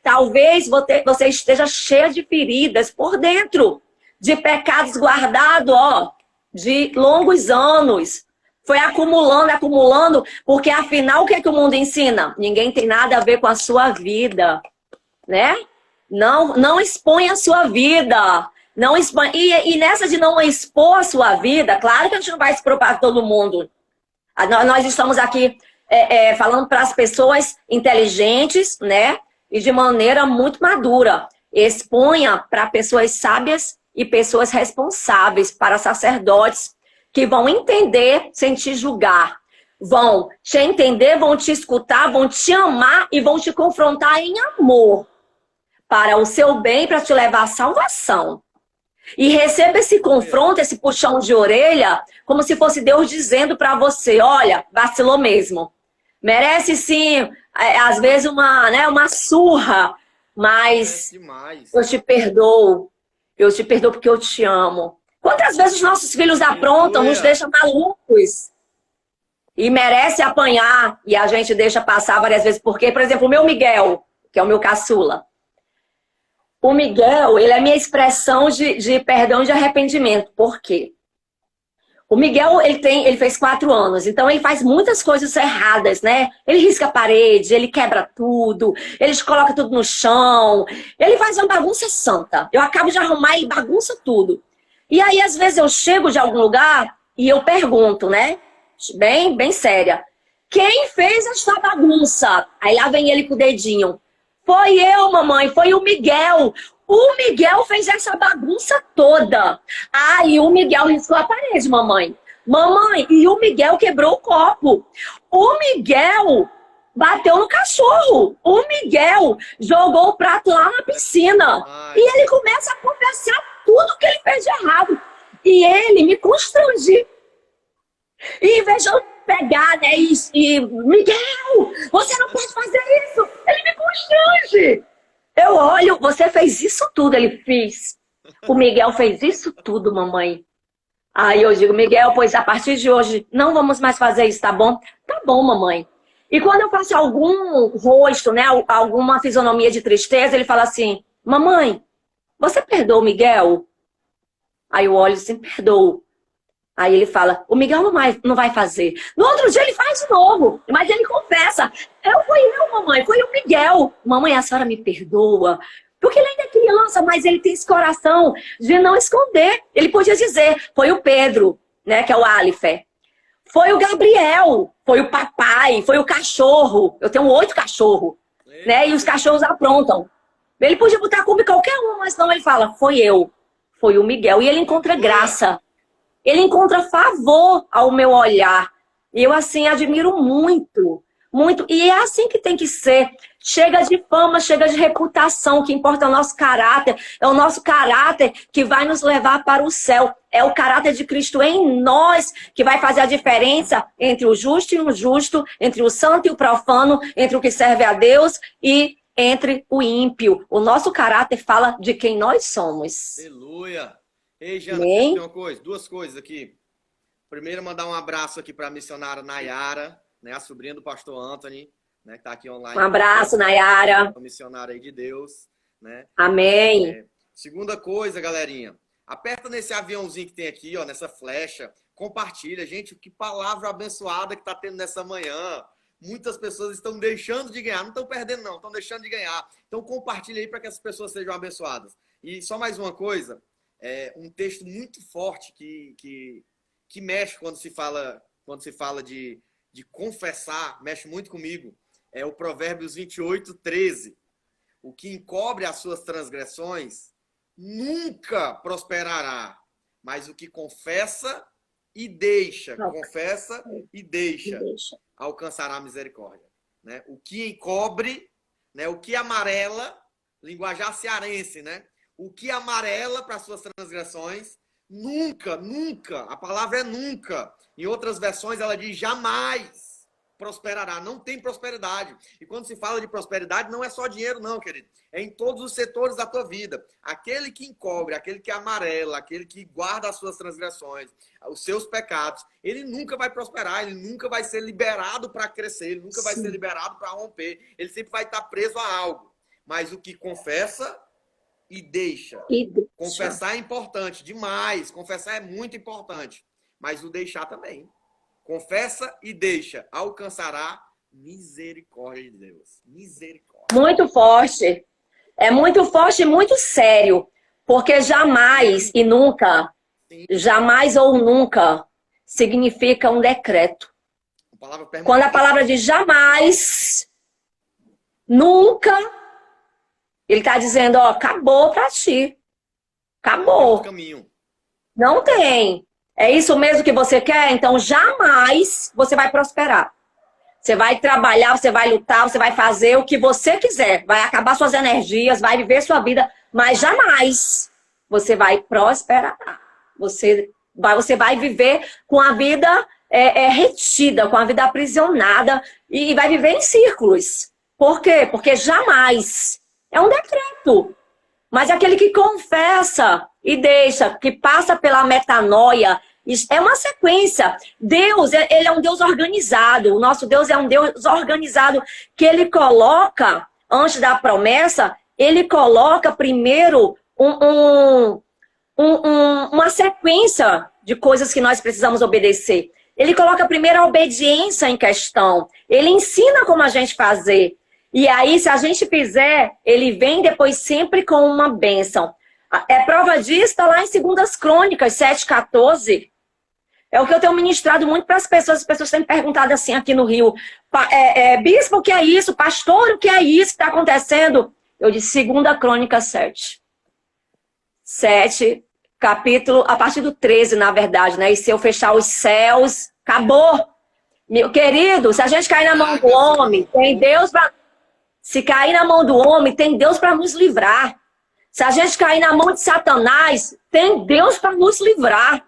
Talvez você esteja cheia de feridas por dentro, de pecados guardados, de longos anos. Foi acumulando, porque afinal o que é que o mundo ensina? Ninguém tem nada a ver com a sua vida, né? Não expõe a sua vida. Não expõe. E nessa de não expor a sua vida, claro que a gente não vai expor para todo mundo. Nós estamos aqui falando para as pessoas inteligentes, né? E de maneira muito madura. Exponha para pessoas sábias e pessoas responsáveis, para sacerdotes que vão entender sem te julgar. Vão te entender, vão te escutar, vão te amar e vão te confrontar em amor. Para o seu bem, para te levar à salvação. E receba esse confronto, esse puxão de orelha, como se fosse Deus dizendo para você, olha, vacilou mesmo. Merece sim, às vezes, uma surra, mas eu te perdoo. Eu te perdoo porque eu te amo. Quantas vezes os nossos filhos aprontam, nos deixam malucos? E merece apanhar, e a gente deixa passar várias vezes. Porque, por exemplo, o meu Miguel, que é o meu caçula. O Miguel, ele é a minha expressão de perdão e de arrependimento. Por quê? O Miguel, ele fez 4 anos, então ele faz muitas coisas erradas, né? Ele risca a parede, ele quebra tudo, ele coloca tudo no chão, ele faz uma bagunça santa. Eu acabo de arrumar e ele bagunça tudo. E aí, às vezes, eu chego de algum lugar e eu pergunto, né? Bem séria. Quem fez essa bagunça? Aí lá vem ele com o dedinho. Foi eu, mamãe, foi o Miguel. O Miguel fez essa bagunça toda. Ah, e o Miguel riscou a parede, mamãe. Mamãe, e o Miguel quebrou o copo. O Miguel bateu no cachorro. O Miguel jogou o prato lá na piscina. Ai. E ele começa a confessar tudo que ele fez de errado. E ele me constrange. E em vez de eu pegar, né, Miguel, você não pode fazer isso. Ele me constrange. Eu olho, você fez isso tudo, ele fez. O Miguel fez isso tudo, mamãe. Aí eu digo, Miguel, pois a partir de hoje não vamos mais fazer isso, tá bom? Tá bom, mamãe. E quando eu faço algum rosto, né, alguma fisionomia de tristeza, ele fala assim, mamãe, você perdoa o Miguel? Aí eu olho assim, perdoo. Aí ele fala, o Miguel não vai fazer. No outro dia ele faz de novo, mas ele confessa. Foi eu, mamãe, foi o Miguel. Mamãe, a senhora me perdoa. Porque ele ainda é criança, mas ele tem esse coração de não esconder. Ele podia dizer, foi o Pedro, né, que é o Alife. Foi o Gabriel, foi o papai, foi o cachorro. Eu tenho 8 cachorros, né, e os cachorros aprontam. Ele podia botar a culpa em qualquer um, mas não, ele fala, foi eu, foi o Miguel. E ele encontra graça. Ele encontra favor ao meu olhar. E eu, assim, admiro muito, muito. E é assim que tem que ser. Chega de fama, chega de reputação. O que importa é o nosso caráter. É o nosso caráter que vai nos levar para o céu. É o caráter de Cristo em nós que vai fazer a diferença entre o justo e o injusto, entre o santo e o profano, entre o que serve a Deus e entre o ímpio. O nosso caráter fala de quem nós somos. Aleluia! Ei, Jana, deixa eu dizer uma coisa, 2 coisas aqui. Primeiro, mandar um abraço aqui para a missionária Nayara, né, a sobrinha do pastor Anthony, né, que está aqui online. Um abraço, Nayara. A missionária aí de Deus, né? Amém. Segunda coisa, galerinha, aperta nesse aviãozinho que tem aqui, ó, nessa flecha, compartilha. Gente, que palavra abençoada que está tendo nessa manhã. Muitas pessoas estão deixando de ganhar, não estão perdendo não, estão deixando de ganhar. Então compartilha aí para que essas pessoas sejam abençoadas. E só mais uma coisa, um texto muito forte que mexe quando se fala de confessar, mexe muito comigo. É o Provérbios 28:13. O que encobre as suas transgressões nunca prosperará, mas o que confessa e deixa, alcançará a misericórdia. Né? O que encobre, né? O que amarela, linguajar cearense, né? O que amarela para suas transgressões, nunca, a palavra é nunca. Em outras versões ela diz jamais prosperará, não tem prosperidade. E quando se fala de prosperidade, não é só dinheiro não, querido. É em todos os setores da tua vida. Aquele que encobre, aquele que amarela, aquele que guarda as suas transgressões, os seus pecados, ele nunca vai prosperar, ele nunca vai ser liberado para crescer, ele nunca vai ser liberado para romper, ele sempre vai estar preso a algo. Mas o que confessa e deixa. Confessar é importante demais. Confessar é muito importante. Mas o deixar também. Confessa e deixa. Alcançará misericórdia de Deus. Misericórdia. Muito forte. É muito forte e muito sério. Porque jamais e nunca, jamais ou nunca, significa um decreto. Quando a palavra diz jamais, nunca, ele está dizendo, ó, acabou para ti. Acabou. Não tem. É isso mesmo que você quer? Então jamais você vai prosperar. Você vai trabalhar, você vai lutar, você vai fazer o que você quiser. Vai acabar suas energias, vai viver sua vida, mas jamais você vai prosperar. Você vai viver com a vida retida, com a vida aprisionada e vai viver em círculos. Por quê? Porque jamais. É um decreto. Mas aquele que confessa e deixa, que passa pela metanoia, é uma sequência. Deus, ele é um Deus organizado. O nosso Deus é um Deus organizado que ele coloca, antes da promessa, ele coloca primeiro uma sequência de coisas que nós precisamos obedecer. Ele coloca primeiro a obediência em questão. Ele ensina como a gente fazer. E aí, se a gente fizer, ele vem depois sempre com uma bênção. É prova disso, está lá em 2 Crônicas 7,14. É o que eu tenho ministrado muito para as pessoas têm me perguntado assim aqui no Rio. Bispo, o que é isso? Pastor, o que é isso que está acontecendo? Eu disse 2 Crônicas 7. 7, capítulo, a partir do 13, na verdade, né? E se eu fechar os céus, acabou. Meu querido, se a gente cair na mão do homem, tem Deus para... Se cair na mão do homem, tem Deus para nos livrar. Se a gente cair na mão de Satanás, tem Deus para nos livrar.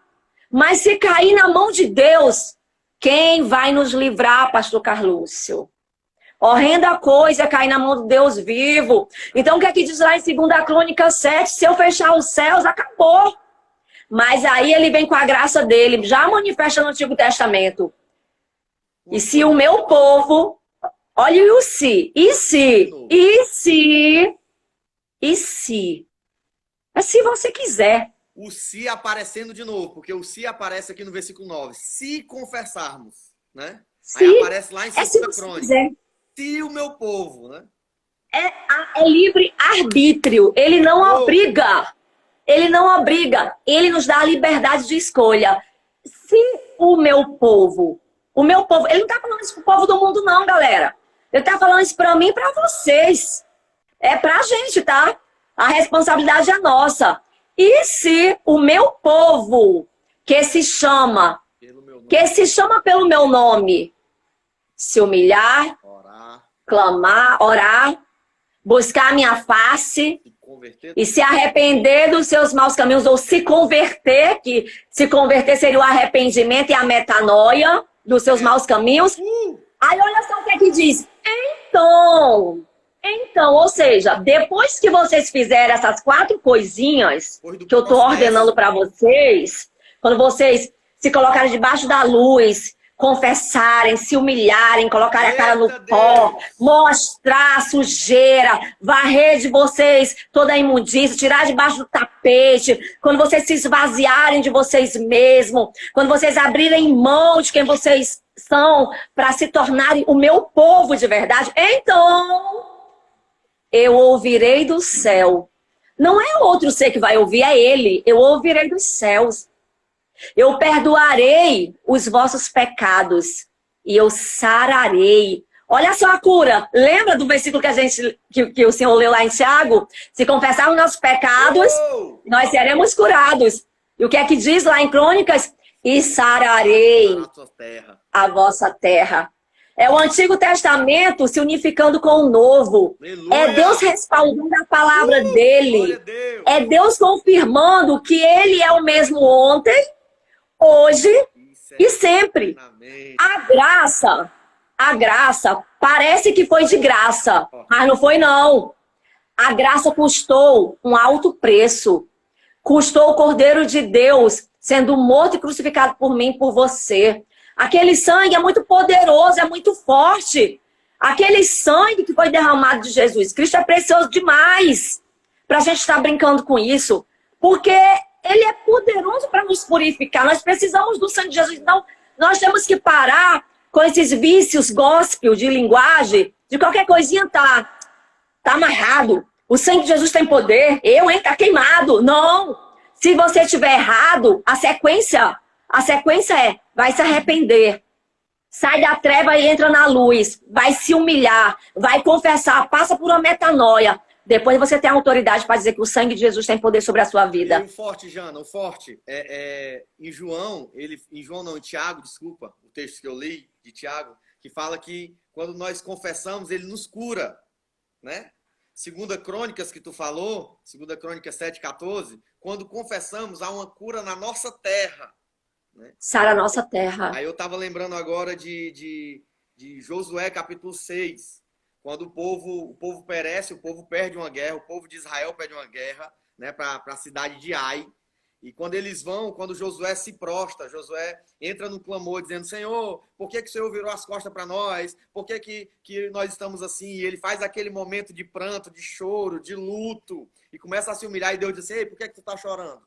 Mas se cair na mão de Deus, quem vai nos livrar, pastor Carlúcio? Horrenda coisa é cair na mão do Deus vivo. Então, o que é que diz lá em 2 Crônicas 7? Se eu fechar os céus, acabou. Mas aí ele vem com a graça dele, já manifesta no Antigo Testamento. E se o meu povo... Olha o se. E se? E se? E se? É se você quiser. O se aparecendo de novo, porque o se aparece aqui no versículo 9. Se confessarmos, né? Se, aí aparece lá em 2 se você Crônicas. quiser. Se o meu povo, né? É livre arbítrio. Ele não obriga. Ele não obriga. Ele nos dá a liberdade de escolha. Se o meu povo... ele não está falando isso pro povo do mundo não, galera. Ele está falando isso para mim e para vocês. É pra gente, tá? A responsabilidade é nossa. E se o meu povo, que se chama pelo meu nome, se humilhar, clamar, orar, buscar a minha face e se arrepender dos seus maus caminhos, ou se converter, que se converter seria o arrependimento e a metanoia dos seus maus caminhos. Aí olha só o que é que diz. Então, ou seja, depois que vocês fizerem essas 4 coisinhas que eu estou ordenando para vocês, quando vocês se colocarem debaixo da luz, confessarem, se humilharem, colocarem a cara no pó, mostrar a sujeira, varrer de vocês toda a imundícia, tirar debaixo do tapete, quando vocês se esvaziarem de vocês mesmos, quando vocês abrirem mão de quem vocês são para se tornarem o meu povo de verdade, então eu ouvirei do céu. Não é outro ser que vai ouvir, é ele. Eu ouvirei dos céus. Eu perdoarei os vossos pecados e eu sararei. Olha só a cura. Lembra do versículo que o Senhor leu lá em Tiago? Se confessarmos nossos pecados, nós seremos curados. E o que é que diz lá em Crônicas? E sararei a vossa terra. É o Antigo Testamento se unificando com o Novo. Aleluia. É Deus respaldando a palavra dele. É Deus confirmando que ele é o mesmo ontem, hoje e sempre. A graça, parece que foi de graça, mas não foi não. A graça custou um alto preço. Custou o Cordeiro de Deus sendo morto e crucificado por mim e por você. Aquele sangue é muito poderoso, é muito forte. Aquele sangue que foi derramado de Jesus Cristo é precioso demais para a gente estar brincando com isso. Porque ele é poderoso para nos purificar. Nós precisamos do sangue de Jesus. Então, nós temos que parar com esses vícios gospel de linguagem, de qualquer coisinha tá amarrado. O sangue de Jesus tem poder. Tá queimado. Não. Se você estiver errado, a sequência é, vai se arrepender. Sai da treva e entra na luz. Vai se humilhar. Vai confessar. Passa por uma metanoia. Depois você tem a autoridade para dizer que o sangue de Jesus tem poder sobre a sua vida. E o forte, Jana, o forte. Em Tiago, desculpa, o texto que eu li de Tiago, que fala que quando nós confessamos, ele nos cura, né? 2 Crônicas que tu falou, 2 Crônicas 7,14, quando confessamos, há uma cura na nossa terra. Né? Sara a nossa terra. Aí eu estava lembrando agora de Josué capítulo 6, quando o povo perece, o povo perde uma guerra, o povo de Israel perde uma guerra, né, para a cidade de Ai. E quando eles vão, quando Josué se prostra, Josué entra no clamor dizendo: Senhor, por que o Senhor virou as costas para nós? Por que nós estamos assim? E ele faz aquele momento de pranto, de choro, de luto, e começa a se humilhar. E Deus diz: ei, por que tu está chorando?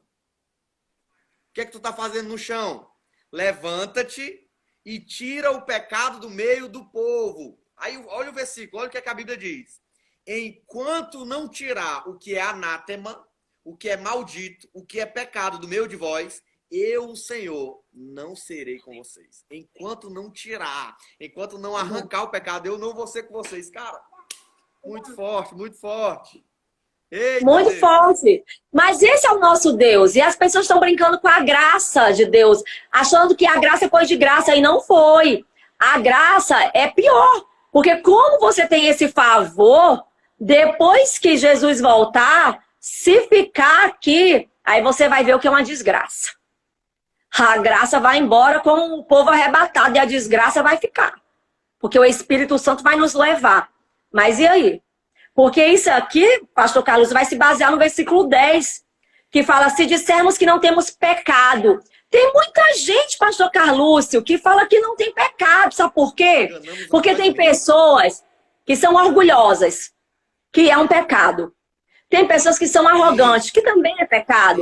O que é que tu tá fazendo no chão? Levanta-te e tira o pecado do meio do povo. Aí olha o versículo, olha o que, é que a Bíblia diz. Enquanto não tirar o que é anátema, o que é maldito, o que é pecado do meio de vós, eu, o Senhor, não serei com vocês. Enquanto não tirar, enquanto não arrancar o pecado, eu não vou ser com vocês. Cara, muito forte, muito forte. Eita, Muito Deus. forte. Mas esse é o nosso Deus. E as pessoas estão brincando com a graça de Deus, achando que a graça foi de graça e não foi. A graça é pior. Porque como você tem esse favor, depois que Jesus voltar, se ficar aqui, aí você vai ver o que é uma desgraça. A graça vai embora com o povo arrebatado e a desgraça vai ficar. Porque o Espírito Santo vai nos levar. Mas e aí? Porque isso aqui, pastor Carlos, vai se basear no versículo 10, que fala, se dissermos que não temos pecado. Tem muita gente, pastor Carlúcio, que fala que não tem pecado. Sabe por quê? Porque tem pessoas que são orgulhosas, que é um pecado. Tem pessoas que são arrogantes, que também é pecado.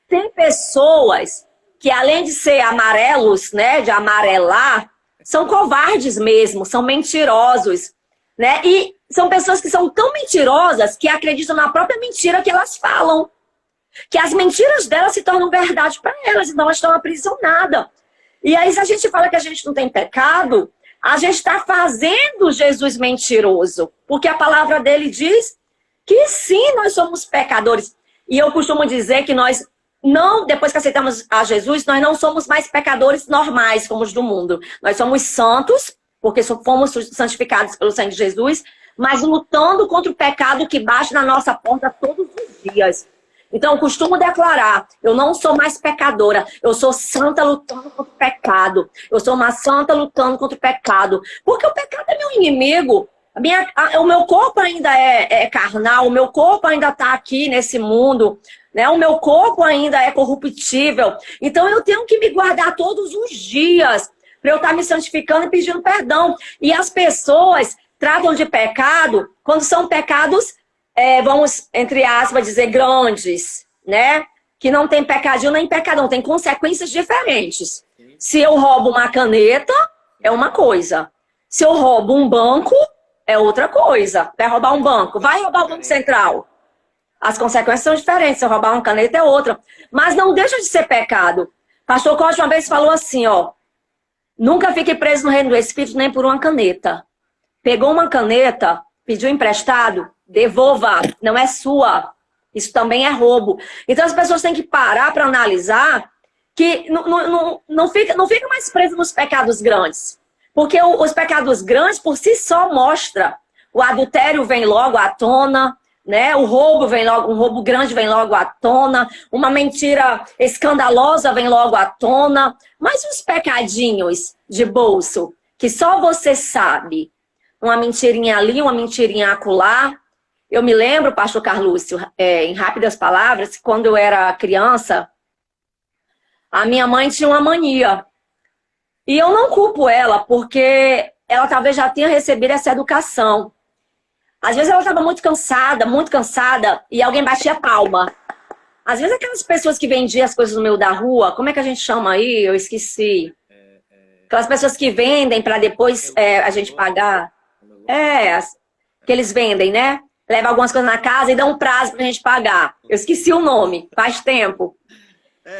Tem pessoas que, além de ser amarelos, né, de amarelar, são covardes mesmo, são mentirosos, né? E são pessoas que são tão mentirosas que acreditam na própria mentira que elas falam. Que as mentiras delas se tornam verdade para elas, então elas estão aprisionadas. E aí, se a gente fala que a gente não tem pecado, a gente está fazendo Jesus mentiroso. Porque a palavra dele diz que sim, nós somos pecadores. E eu costumo dizer que nós não, depois que aceitamos a Jesus, nós não somos mais pecadores normais como os do mundo. Nós somos santos, porque fomos santificados pelo sangue de Jesus, mas lutando contra o pecado que bate na nossa porta todos os dias. Então, eu costumo declarar, eu não sou mais pecadora, eu sou santa lutando contra o pecado. Eu sou uma santa lutando contra o pecado. Porque o pecado é meu inimigo. O meu corpo ainda é carnal, o meu corpo ainda está aqui nesse mundo, né? O meu corpo ainda é corruptível. Então, eu tenho que me guardar todos os dias para eu estar me santificando e pedindo perdão. E as pessoas tratam de pecado quando são pecados, vamos, entre aspas, dizer grandes, né? Que não tem pecadinho nem pecadão, tem consequências diferentes. Se eu roubo uma caneta, é uma coisa. Se eu roubo um banco, é outra coisa. Vai roubar um banco, vai roubar o Banco Central. As consequências são diferentes, se eu roubar uma caneta é outra. Mas não deixa de ser pecado. Pastor Costa uma vez falou assim, ó, nunca fique preso no reino do Espírito nem por uma caneta. Pegou uma caneta, pediu emprestado, devolva, não é sua. Isso também é roubo. Então as pessoas têm que parar para analisar que não fica mais preso nos pecados grandes. Porque os pecados grandes por si só mostra. O adultério vem logo à tona, né? O roubo vem logo, um roubo grande vem logo à tona, uma mentira escandalosa vem logo à tona. Mas os pecadinhos de bolso, que só você sabe, uma mentirinha ali, uma mentirinha acolá. Eu me lembro, pastor Carlúcio, em rápidas palavras, que quando eu era criança, a minha mãe tinha uma mania. E eu não culpo ela, porque ela talvez já tenha recebido essa educação. Às vezes ela estava muito cansada, e alguém batia palma. Às vezes aquelas pessoas que vendiam as coisas no meio da rua, como é que a gente chama aí? Eu esqueci. Aquelas pessoas que vendem para depois a gente pagar. Que eles vendem, né? Leva algumas coisas na casa e dá um prazo pra gente pagar. Eu esqueci o nome, faz tempo.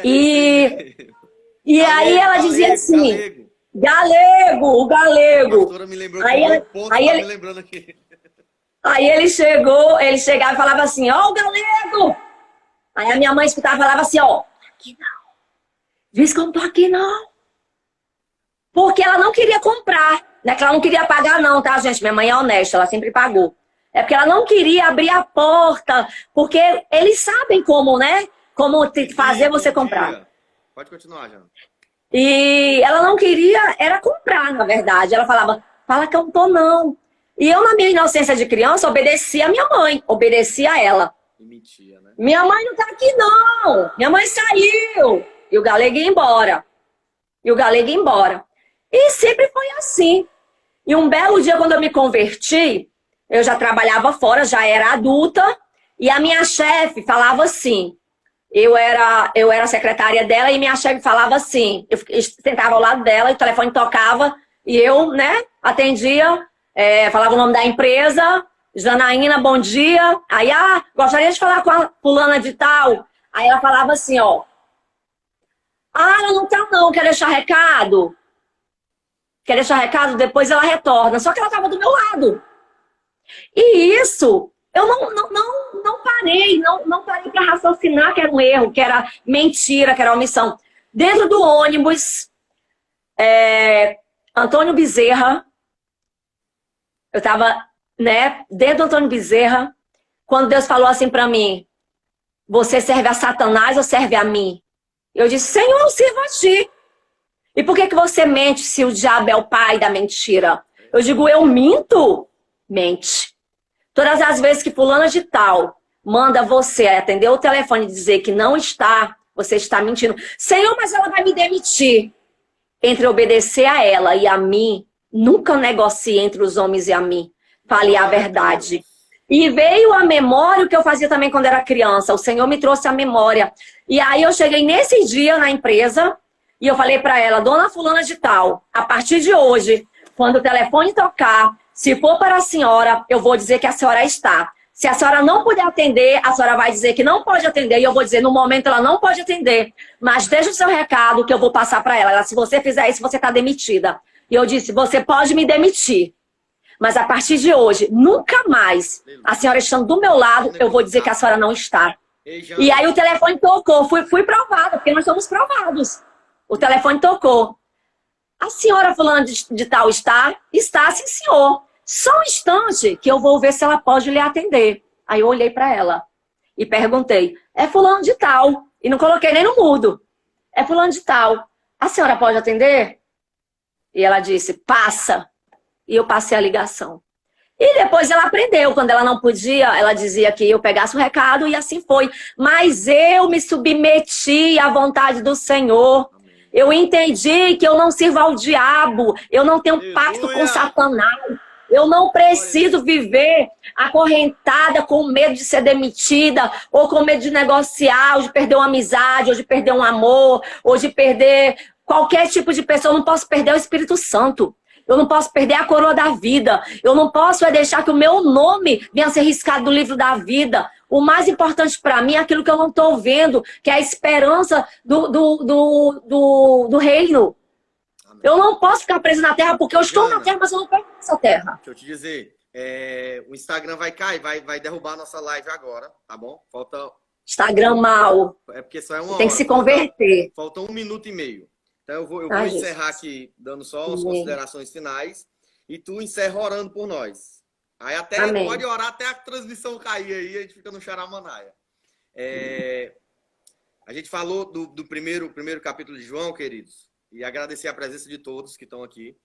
E aí ela dizia assim, o galego. A pastora me lembrou me lembrando aqui. Aí ele chegava e falava assim, ó, o galego. Aí a minha mãe escutava e falava assim, ó, aqui não. Diz que eu não tô aqui não. Porque ela não queria comprar. Não é que ela não queria pagar não, tá, gente? Minha mãe é honesta, ela sempre pagou. É porque ela não queria abrir a porta, porque eles sabem como, né? Como fazer você comprar. Pode continuar, Jana. E ela não queria, era comprar, na verdade. Ela falava, fala que eu não tô não. E eu, na minha inocência de criança, obedecia a minha mãe, obedecia a ela. E mentia, né? Minha mãe não tá aqui não, minha mãe saiu. E o galego ia embora. E sempre foi assim. E um belo dia, quando eu me converti, eu já trabalhava fora, já era adulta, e a minha chefe falava assim, eu era secretária dela e minha chefe falava assim, eu sentava ao lado dela e o telefone tocava e eu, né, atendia, falava o nome da empresa, Janaína, bom dia. Aí, gostaria de falar com a fulana de tal. Aí ela falava assim, ó, ela não tá não, quer deixar recado? Quer deixar recado? Depois ela retorna. Só que ela tava do meu lado. E isso, eu não parei para raciocinar que era um erro, que era mentira, que era omissão. Dentro do ônibus, Antônio Bezerra, eu tava, né, dentro do Antônio Bezerra, quando Deus falou assim para mim, você serve a Satanás ou serve a mim? Eu disse, Senhor, eu sirvo a ti. E por que você mente se o diabo é o pai da mentira? Eu digo, eu minto? Mente. Todas as vezes que fulana de tal manda você atender o telefone e dizer que não está, você está mentindo. Senhor, mas ela vai me demitir. Entre obedecer a ela e a mim, nunca negocie entre os homens e a mim. Fale a verdade. E veio a memória o que eu fazia também quando era criança. O Senhor me trouxe a memória. E aí eu cheguei nesse dia na empresa e eu falei para ela, dona fulana de tal, a partir de hoje, quando o telefone tocar, se for para a senhora, eu vou dizer que a senhora está. Se a senhora não puder atender, a senhora vai dizer que não pode atender. E eu vou dizer, no momento ela não pode atender. Mas deixa o seu recado que eu vou passar para ela. Se você fizer isso, você está demitida. E eu disse, você pode me demitir. Mas a partir de hoje, nunca mais, a senhora estando do meu lado, eu vou dizer que a senhora não está. E aí o telefone tocou. Fui provada, porque nós somos provados. O telefone tocou. A senhora fulana de tal está? Está, sim, senhor. Só um instante que eu vou ver se ela pode lhe atender. Aí eu olhei para ela e perguntei, é fulano de tal. E não coloquei nem no mudo. É fulano de tal. A senhora pode atender? E ela disse, passa. E eu passei a ligação. E depois ela aprendeu. Quando ela não podia, ela dizia que eu pegasse o recado e assim foi. Mas eu me submeti à vontade do Senhor. Eu entendi que eu não sirvo ao diabo. Eu não tenho pacto com Satanás. Eu não preciso viver acorrentada com medo de ser demitida, ou com medo de negociar, ou de perder uma amizade, ou de perder um amor, ou de perder qualquer tipo de pessoa. Eu não posso perder o Espírito Santo. Eu não posso perder a coroa da vida. Eu não posso deixar que o meu nome venha a ser riscado do livro da vida. O mais importante para mim é aquilo que eu não estou vendo, que é a esperança do reino. Amém. Eu não posso ficar preso na terra porque eu estou na terra, mas eu não perco essa terra. Deixa eu te dizer, o Instagram vai cair, vai derrubar a nossa live agora, tá bom? Falta... Instagram mal. É porque só é uma hora. Tem que se converter. Falta 1 minuto e meio. Então eu vou encerrar aqui, dando só as considerações finais. E tu encerra orando por nós. Aí até pode orar até a transmissão cair aí, a gente fica no Xaramanaia. A gente falou do primeiro capítulo de João, queridos. E agradecer a presença de todos que estão aqui.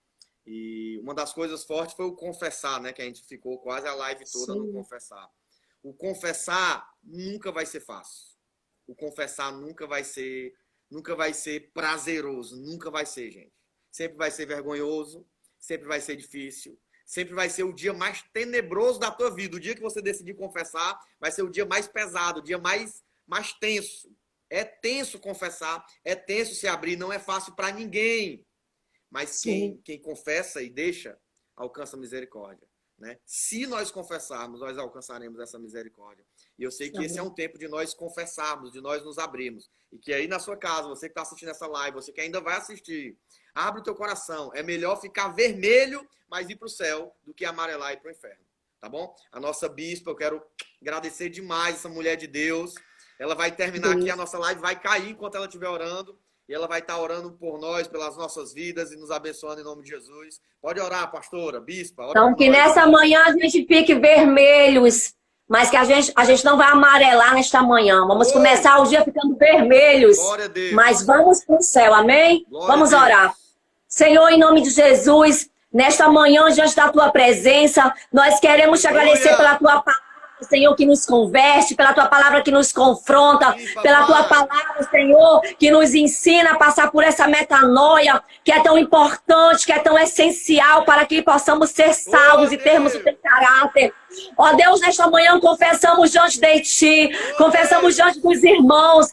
E uma das coisas fortes foi o confessar, né? Que a gente ficou quase a live toda no confessar. O confessar nunca vai ser fácil. O confessar nunca vai ser prazeroso. Nunca vai ser, gente. Sempre vai ser vergonhoso. Sempre vai ser difícil. Sempre vai ser o dia mais tenebroso da tua vida. O dia que você decidir confessar vai ser o dia mais pesado, o dia mais tenso. É tenso confessar, é tenso se abrir, não é fácil para ninguém. Mas quem confessa e deixa, alcança misericórdia. Né? Se nós confessarmos, nós alcançaremos essa misericórdia. E eu sei que esse é um tempo de nós confessarmos, de nós nos abrirmos. E que aí na sua casa, você que está assistindo essa live, você que ainda vai assistir, abre o teu coração. É melhor ficar vermelho, mas ir para o céu, do que amarelar e ir para o inferno. Tá bom? A nossa bispa, eu quero agradecer demais essa mulher de Deus. Ela vai terminar aqui, a nossa live vai cair enquanto ela estiver orando. E ela vai estar orando por nós, pelas nossas vidas e nos abençoando em nome de Jesus. Pode orar, pastora, bispa. Então, que nessa manhã a gente fique vermelhos, mas que a gente não vai amarelar nesta manhã. Vamos começar o dia ficando vermelhos, mas vamos para o céu, amém? Vamos orar. Senhor, em nome de Jesus, nesta manhã, diante da Tua presença, nós queremos te agradecer pela Tua palavra. Senhor, que nos converte, pela tua palavra que nos confronta, pela tua palavra, Senhor, que nos ensina a passar por essa metanoia, que é tão importante, que é tão essencial para que possamos ser salvos e termos o teu caráter. Ó Deus, nesta manhã confessamos diante de Ti, confessamos diante dos irmãos,